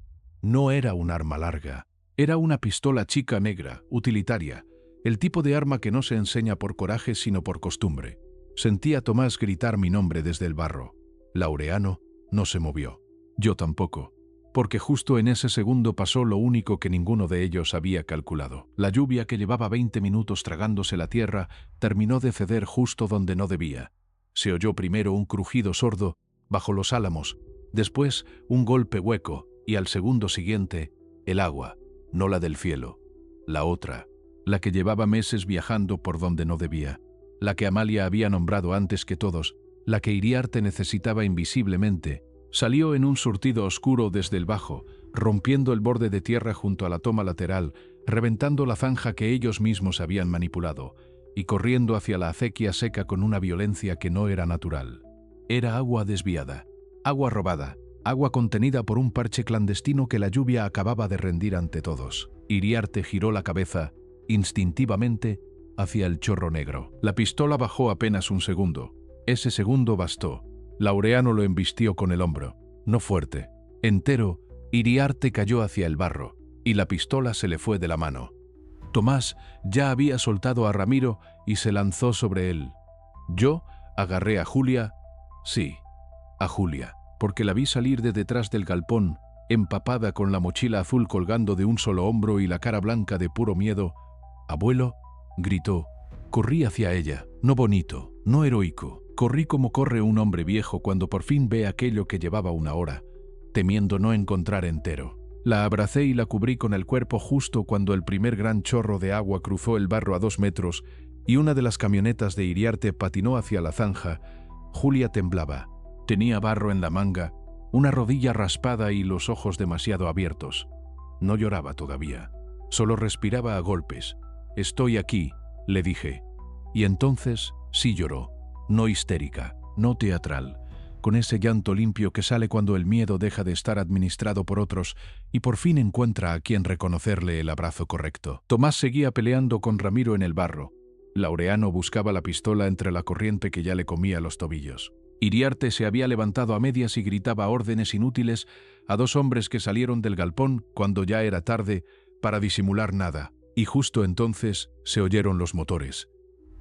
A: No era un arma larga, era una pistola chica negra, utilitaria, el tipo de arma que no se enseña por coraje sino por costumbre. Sentí a Tomás gritar mi nombre desde el barro. Laureano no se movió. Yo tampoco, porque justo en ese segundo pasó lo único que ninguno de ellos había calculado. La lluvia, que llevaba 20 minutos tragándose la tierra, terminó de ceder justo donde no debía. Se oyó primero un crujido sordo bajo los álamos, después un golpe hueco y al segundo siguiente el agua, no la del cielo, la otra, la que llevaba meses viajando por donde no debía, la que Amalia había nombrado antes que todos, la que Iriarte necesitaba invisiblemente. Salió en un surtido oscuro desde el bajo, rompiendo el borde de tierra junto a la toma lateral, reventando la zanja que ellos mismos habían manipulado, y corriendo hacia la acequia seca con una violencia que no era natural. Era agua desviada, agua robada, agua contenida por un parche clandestino que la lluvia acababa de rendir ante todos. Iriarte giró la cabeza, instintivamente, hacia el chorro negro. La pistola bajó apenas un segundo. Ese segundo bastó. Laureano lo embistió con el hombro, no fuerte. Entero, Iriarte cayó hacia el barro, y la pistola se le fue de la mano. Tomás ya había soltado a Ramiro y se lanzó sobre él. Yo agarré a Julia, sí, a Julia, porque la vi salir de detrás del galpón, empapada con la mochila azul colgando de un solo hombro y la cara blanca de puro miedo. «Abuelo», gritó. Corrí hacia ella, no bonito, no heroico. Corrí como corre un hombre viejo cuando por fin ve aquello que llevaba una hora, temiendo no encontrar entero. La abracé y la cubrí con el cuerpo justo cuando el primer gran chorro de agua cruzó el barro a 2 metros y una de las camionetas de Iriarte patinó hacia la zanja. Julia temblaba. Tenía barro en la manga, una rodilla raspada y los ojos demasiado abiertos. No lloraba todavía, solo respiraba a golpes. «Estoy aquí», le dije. Y entonces sí lloró. No histérica, no teatral, con ese llanto limpio que sale cuando el miedo deja de estar administrado por otros y por fin encuentra a quien reconocerle el abrazo correcto. Tomás seguía peleando con Ramiro en el barro. Laureano buscaba la pistola entre la corriente que ya le comía los tobillos. Iriarte se había levantado a medias y gritaba órdenes inútiles a 2 hombres que salieron del galpón cuando ya era tarde para disimular nada. Y justo entonces se oyeron los motores.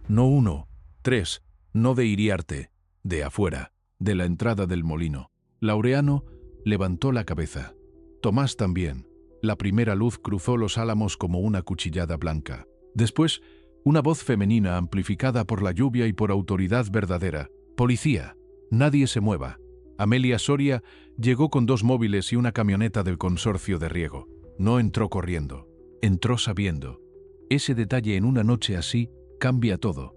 A: No 1, 3, no de Iriarte, de afuera, de la entrada del molino. Laureano levantó la cabeza. Tomás también. La primera luz cruzó los álamos como una cuchillada blanca. Después, una voz femenina amplificada por la lluvia y por autoridad verdadera. «Policía, nadie se mueva». Amelia Soria llegó con 2 móviles y una camioneta del consorcio de riego. No entró corriendo. Entró sabiendo. Ese detalle en una noche así cambia todo.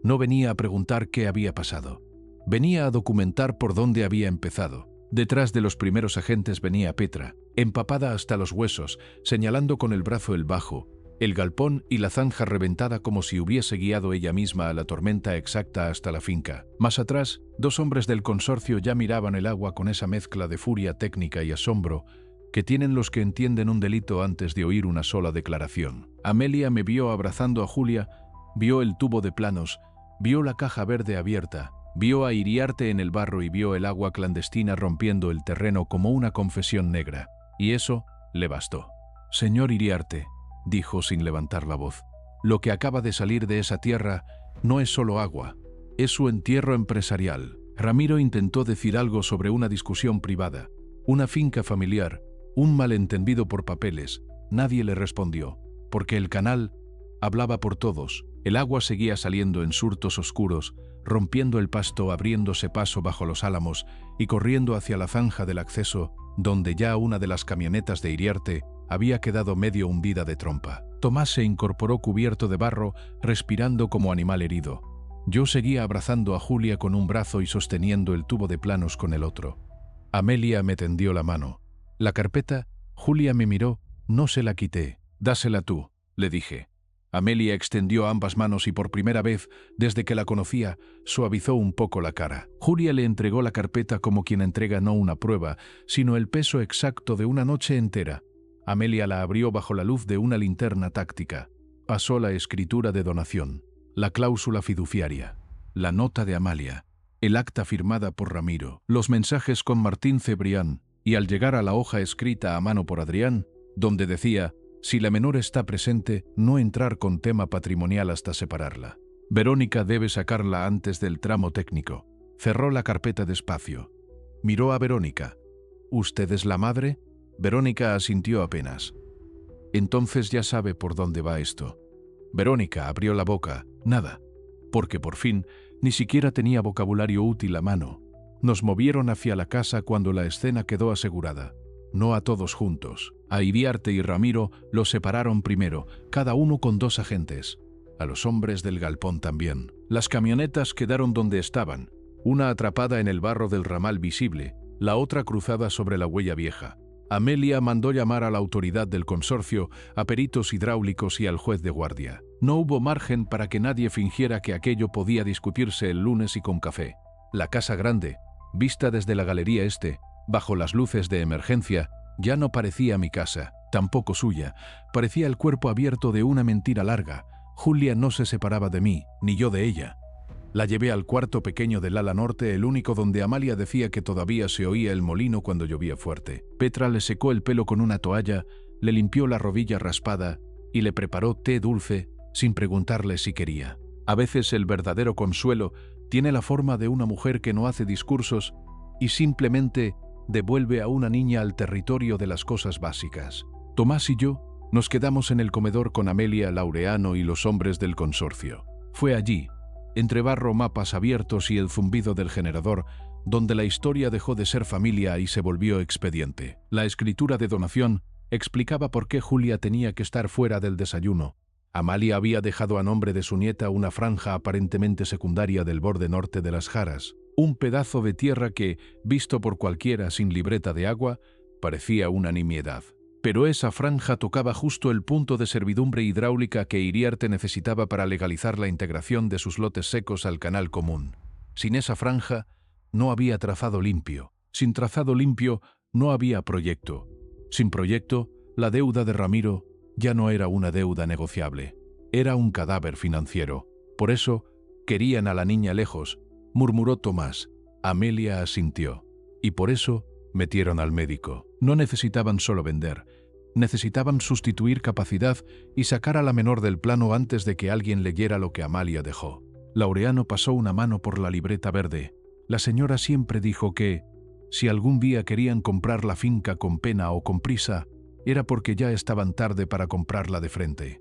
A: No venía a preguntar qué había pasado. Venía a documentar por dónde había empezado. Detrás de los primeros agentes venía Petra, empapada hasta los huesos, señalando con el brazo el bajo, el galpón y la zanja reventada como si hubiese guiado ella misma a la tormenta exacta hasta la finca. Más atrás, 2 hombres del consorcio ya miraban el agua con esa mezcla de furia técnica y asombro que tienen los que entienden un delito antes de oír una sola declaración. Amelia me vio abrazando a Julia, vio el tubo de planos, vio la caja verde abierta, vio a Iriarte en el barro y vio el agua clandestina rompiendo el terreno como una confesión negra. Y eso le bastó. «Señor Iriarte», dijo sin levantar la voz, «lo que acaba de salir de esa tierra no es solo agua, es su entierro empresarial». Ramiro intentó decir algo sobre una discusión privada, una finca familiar, un malentendido por papeles. Nadie le respondió, porque el canal hablaba por todos. El agua seguía saliendo en surtos oscuros, rompiendo el pasto, abriéndose paso bajo los álamos y corriendo hacia la zanja del acceso, donde ya una de las camionetas de Iriarte había quedado medio hundida de trompa. Tomás se incorporó cubierto de barro, respirando como animal herido. Yo seguía abrazando a Julia con un brazo y sosteniendo el tubo de planos con el otro. Amelia me tendió la mano. La carpeta, Julia me miró, no se la quité. «Dásela tú», le dije. Amelia extendió ambas manos y por primera vez, desde que la conocía, suavizó un poco la cara. Julia le entregó la carpeta como quien entrega no una prueba, sino el peso exacto de una noche entera. Amelia la abrió bajo la luz de una linterna táctica. Pasó la escritura de donación, la cláusula fiduciaria, la nota de Amalia, el acta firmada por Ramiro, los mensajes con Martín Cebrián, y al llegar a la hoja escrita a mano por Adrián, donde decía: si la menor está presente, no entrar con tema patrimonial hasta separarla. Verónica debe sacarla antes del tramo técnico. Cerró la carpeta despacio. Miró a Verónica. ¿Usted es la madre? Verónica asintió apenas. Entonces ya sabe por dónde va esto. Verónica abrió la boca. Nada. Porque por fin ni siquiera tenía vocabulario útil a mano. Nos movieron hacia la casa cuando la escena quedó asegurada. No a todos juntos. A Iriarte y Ramiro los separaron primero, cada uno con 2 agentes. A los hombres del galpón también. Las camionetas quedaron donde estaban, una atrapada en el barro del ramal visible, la otra cruzada sobre la huella vieja. Amelia mandó llamar a la autoridad del consorcio, a peritos hidráulicos y al juez de guardia. No hubo margen para que nadie fingiera que aquello podía discutirse el lunes y con café. La casa grande, vista desde la galería este, bajo las luces de emergencia, ya no parecía mi casa, tampoco suya. Parecía el cuerpo abierto de una mentira larga. Julia no se separaba de mí, ni yo de ella. La llevé al cuarto pequeño del ala norte, el único donde Amalia decía que todavía se oía el molino cuando llovía fuerte. Petra le secó el pelo con una toalla, le limpió la rodilla raspada y le preparó té dulce sin preguntarle si quería. A veces el verdadero consuelo tiene la forma de una mujer que no hace discursos y simplemente devuelve a una niña al territorio de las cosas básicas. Tomás y yo nos quedamos en el comedor con Amelia, Laureano y los hombres del consorcio. Fue allí, entre barro, mapas abiertos y el zumbido del generador, donde la historia dejó de ser familia y se volvió expediente. La escritura de donación explicaba por qué Julia tenía que estar fuera del desayuno. Amalia había dejado a nombre de su nieta una franja aparentemente secundaria del borde norte de las Jaras, un pedazo de tierra que, visto por cualquiera sin libreta de agua, parecía una nimiedad. Pero esa franja tocaba justo el punto de servidumbre hidráulica que Iriarte necesitaba para legalizar la integración de sus lotes secos al canal común. Sin esa franja, no había trazado limpio. Sin trazado limpio, no había proyecto. Sin proyecto, la deuda de Ramiro ya no era una deuda negociable. Era un cadáver financiero. Por eso, querían a la niña lejos, murmuró Tomás. Amelia asintió. Y por eso metieron al médico. No necesitaban solo vender. Necesitaban sustituir capacidad y sacar a la menor del plano antes de que alguien leyera lo que Amalia dejó. Laureano pasó una mano por la libreta verde. La señora siempre dijo que, si algún día querían comprar la finca con pena o con prisa, era porque ya estaban tarde para comprarla de frente.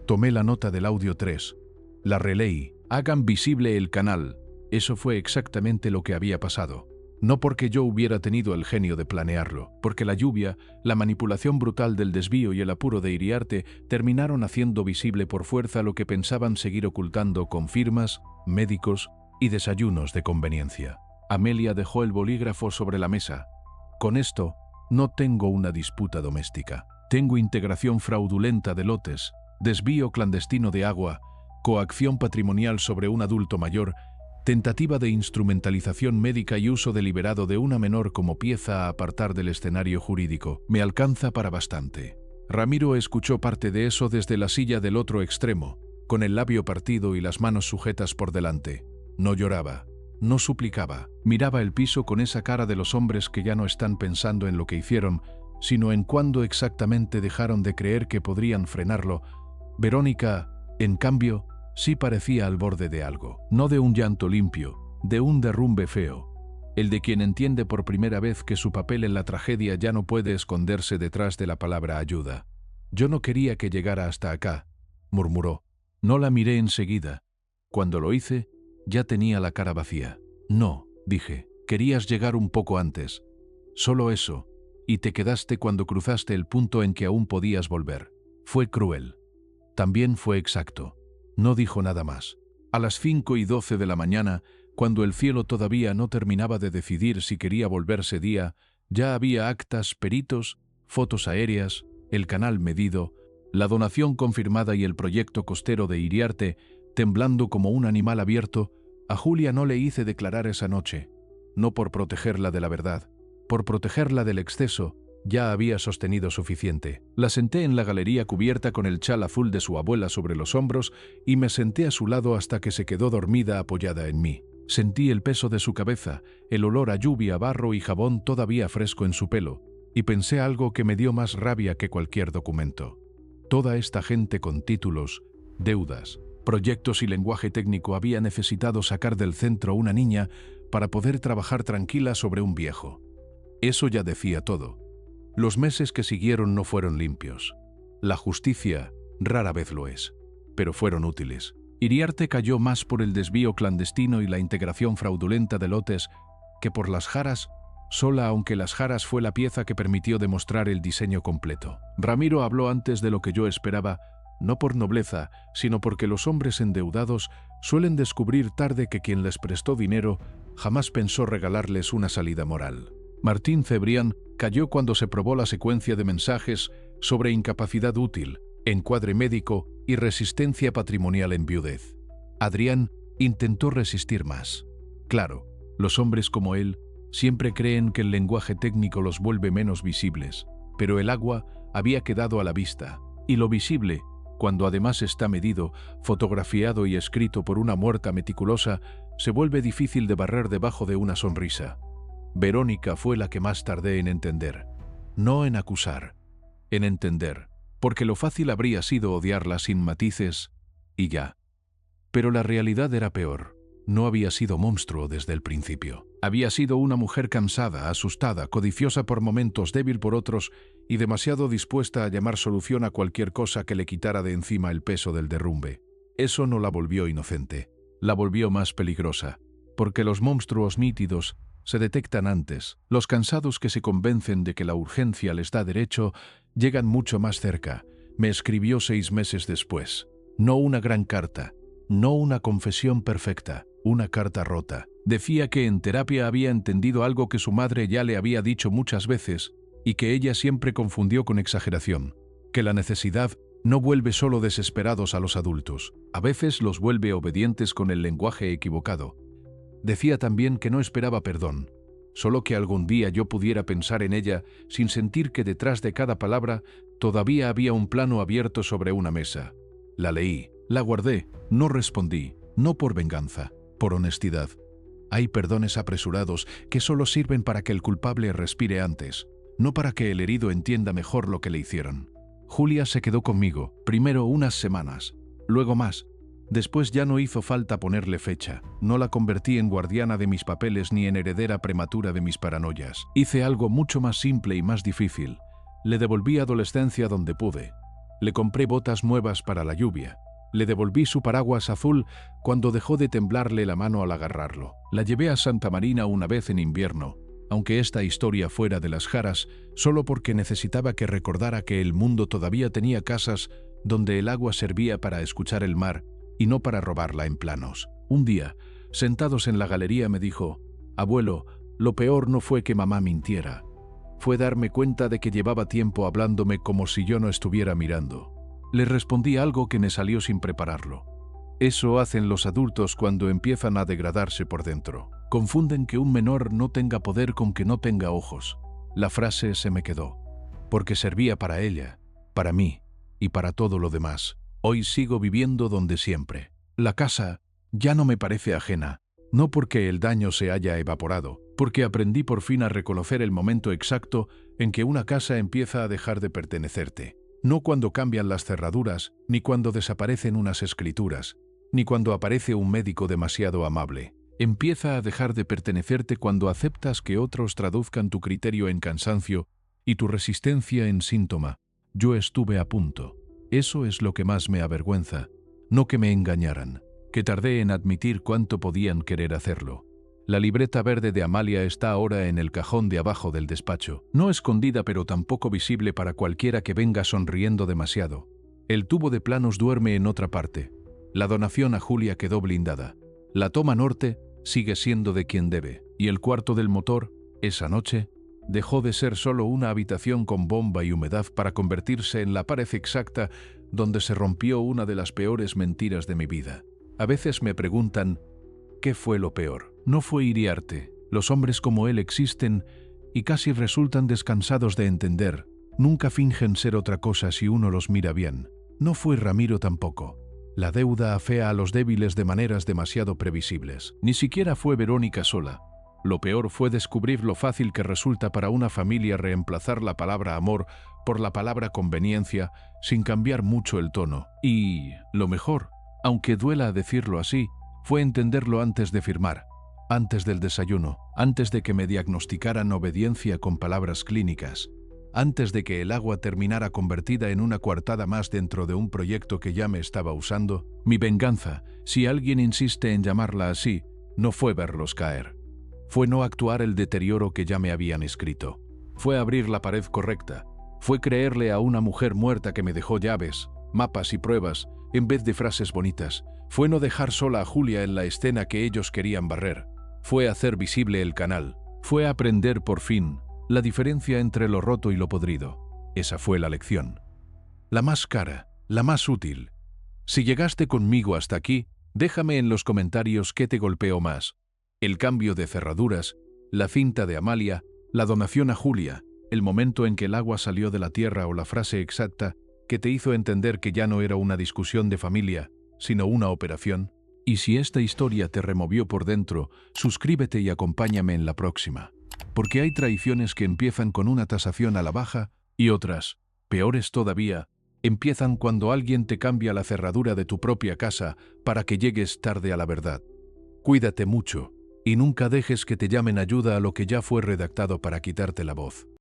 A: Tomé la nota del audio 3. La releí. Hagan visible el canal. Eso fue exactamente lo que había pasado. No porque yo hubiera tenido el genio de planearlo, porque la lluvia, la manipulación brutal del desvío y el apuro de Iriarte terminaron haciendo visible por fuerza lo que pensaban seguir ocultando con firmas, médicos y desayunos de conveniencia. Amelia dejó el bolígrafo sobre la mesa. Con esto, no tengo una disputa doméstica. Tengo integración fraudulenta de lotes, desvío clandestino de agua, coacción patrimonial sobre un adulto mayor, tentativa de instrumentalización médica y uso deliberado de una menor como pieza a apartar del escenario jurídico. Me alcanza para bastante. Ramiro escuchó parte de eso desde la silla del otro extremo, con el labio partido y las manos sujetas por delante. No lloraba, no suplicaba. Miraba el piso con esa cara de los hombres que ya no están pensando en lo que hicieron, sino en cuándo exactamente dejaron de creer que podrían frenarlo. Verónica, en cambio, sí parecía al borde de algo, no de un llanto limpio, de un derrumbe feo, el de quien entiende por primera vez que su papel en la tragedia ya no puede esconderse detrás de la palabra ayuda. Yo no quería que llegara hasta acá, murmuró. No la miré enseguida. Cuando lo hice, ya tenía la cara vacía. No, dije, querías llegar un poco antes. Solo eso, y te quedaste cuando cruzaste el punto en que aún podías volver. Fue cruel. También fue exacto. No dijo nada más. A las 5:12 de la mañana, cuando el cielo todavía no terminaba de decidir si quería volverse día, ya había actas, peritos, fotos aéreas, el canal medido, La donación confirmada y el proyecto costero de Iriarte, temblando como un animal abierto, a Julia no le hice declarar esa noche, no por protegerla de la verdad, por protegerla del exceso. Ya había sostenido suficiente. La senté en la galería cubierta con el chal azul de su abuela sobre los hombros y me senté a su lado hasta que se quedó dormida apoyada en mí. Sentí el peso de su cabeza, el olor a lluvia, barro y jabón todavía fresco en su pelo, y pensé algo que me dio más rabia que cualquier documento. Toda esta gente con títulos, deudas, proyectos y lenguaje técnico había necesitado sacar del centro una niña para poder trabajar tranquila sobre un viejo. Eso ya decía todo. Los meses que siguieron no fueron limpios. La justicia rara vez lo es, pero fueron útiles. Iriarte cayó más por el desvío clandestino y la integración fraudulenta de lotes que por las jaras, sola aunque las jaras fue la pieza que permitió demostrar el diseño completo. Ramiro habló antes de lo que yo esperaba, no por nobleza, sino porque los hombres endeudados suelen descubrir tarde que quien les prestó dinero jamás pensó regalarles una salida moral. Martín Cebrián cayó cuando se probó la secuencia de mensajes sobre incapacidad útil, encuadre médico y resistencia patrimonial en viudez. Adrián intentó resistir más. Claro, los hombres como él siempre creen que el lenguaje técnico los vuelve menos visibles, pero el agua había quedado a la vista, y lo visible, cuando además está medido, fotografiado y escrito por una muerta meticulosa, se vuelve difícil de barrer debajo de una sonrisa. Verónica fue la que más tardé en entender. No en acusar, en entender, porque lo fácil habría sido odiarla sin matices y ya. Pero la realidad era peor. No había sido monstruo desde el principio. Había sido una mujer cansada, asustada, codiciosa por momentos, débil por otros y demasiado dispuesta a llamar solución a cualquier cosa que le quitara de encima el peso del derrumbe. Eso no la volvió inocente, la volvió más peligrosa, porque los monstruos nítidos se detectan antes. Los cansados que se convencen de que la urgencia les da derecho llegan mucho más cerca. Me escribió 6 meses después. No una gran carta, no una confesión perfecta, una carta rota. Decía que en terapia había entendido algo que su madre ya le había dicho muchas veces y que ella siempre confundió con exageración, que la necesidad no vuelve solo desesperados a los adultos, a veces los vuelve obedientes con el lenguaje equivocado. Decía también que no esperaba perdón, solo que algún día yo pudiera pensar en ella sin sentir que detrás de cada palabra todavía había un plano abierto sobre una mesa. La leí, la guardé, no respondí, no por venganza, por honestidad. Hay perdones apresurados que solo sirven para que el culpable respire antes, no para que el herido entienda mejor lo que le hicieron. Julia se quedó conmigo, primero unas semanas, luego más. Después ya no hizo falta ponerle fecha. No la convertí en guardiana de mis papeles ni en heredera prematura de mis paranoias. Hice algo mucho más simple y más difícil. Le devolví adolescencia donde pude. Le compré botas nuevas para la lluvia. Le devolví su paraguas azul cuando dejó de temblarle la mano al agarrarlo. La llevé a Santa Marina una vez en invierno, aunque esta historia fuera de las jaras, solo porque necesitaba que recordara que el mundo todavía tenía casas donde el agua servía para escuchar el mar y no para robarla en planos. Un día, sentados en la galería, me dijo: «Abuelo, lo peor no fue que mamá mintiera. Fue darme cuenta de que llevaba tiempo hablándome como si yo no estuviera mirando». Le respondí algo que me salió sin prepararlo. Eso hacen los adultos cuando empiezan a degradarse por dentro. Confunden que un menor no tenga poder con que no tenga ojos. La frase se me quedó, porque servía para ella, para mí y para todo lo demás. Hoy sigo viviendo donde siempre. La casa ya no me parece ajena, no porque el daño se haya evaporado, porque aprendí por fin a reconocer el momento exacto en que una casa empieza a dejar de pertenecerte. No cuando cambian las cerraduras, ni cuando desaparecen unas escrituras, ni cuando aparece un médico demasiado amable. Empieza a dejar de pertenecerte cuando aceptas que otros traduzcan tu criterio en cansancio y tu resistencia en síntoma. Yo estuve a punto. Eso es lo que más me avergüenza, no que me engañaran, que tardé en admitir cuánto podían querer hacerlo. La libreta verde de Amalia está ahora en el cajón de abajo del despacho, no escondida pero tampoco visible para cualquiera que venga sonriendo demasiado. El tubo de planos duerme en otra parte. La donación a Julia quedó blindada. La toma norte sigue siendo de quien debe, y el cuarto del motor, esa noche, Dejó de ser solo una habitación con bomba y humedad para convertirse en la pared exacta donde se rompió una de las peores mentiras de mi vida. A veces me preguntan, ¿qué fue lo peor? No fue Iriarte. Los hombres como él existen y casi resultan descansados de entender. Nunca fingen ser otra cosa si uno los mira bien. No fue Ramiro tampoco. La deuda afea a los débiles de maneras demasiado previsibles. Ni siquiera fue Verónica sola. Lo peor fue descubrir lo fácil que resulta para una familia reemplazar la palabra amor por la palabra conveniencia sin cambiar mucho el tono. Y lo mejor, aunque duela decirlo así, fue entenderlo antes de firmar, antes del desayuno, antes de que me diagnosticaran obediencia con palabras clínicas, antes de que el agua terminara convertida en una coartada más dentro de un proyecto que ya me estaba usando. Mi venganza, si alguien insiste en llamarla así, no fue verlos caer. Fue no actuar el deterioro que ya me habían escrito. Fue abrir la pared correcta. Fue creerle a una mujer muerta que me dejó llaves, mapas y pruebas, en vez de frases bonitas. Fue no dejar sola a Julia en la escena que ellos querían barrer. Fue hacer visible el canal. Fue aprender por fin la diferencia entre lo roto y lo podrido. Esa fue la lección. La más cara, la más útil. Si llegaste conmigo hasta aquí, déjame en los comentarios qué te golpeó más. El cambio de cerraduras, la cinta de Amalia, la donación a Julia, el momento en que el agua salió de la tierra o la frase exacta que te hizo entender que ya no era una discusión de familia, sino una operación. Y si esta historia te removió por dentro, suscríbete y acompáñame en la próxima. Porque hay traiciones que empiezan con una tasación a la baja y otras, peores todavía, empiezan cuando alguien te cambia la cerradura de tu propia casa para que llegues tarde a la verdad. Cuídate mucho. Y nunca dejes que te llamen ayuda a lo que ya fue redactado para quitarte la voz.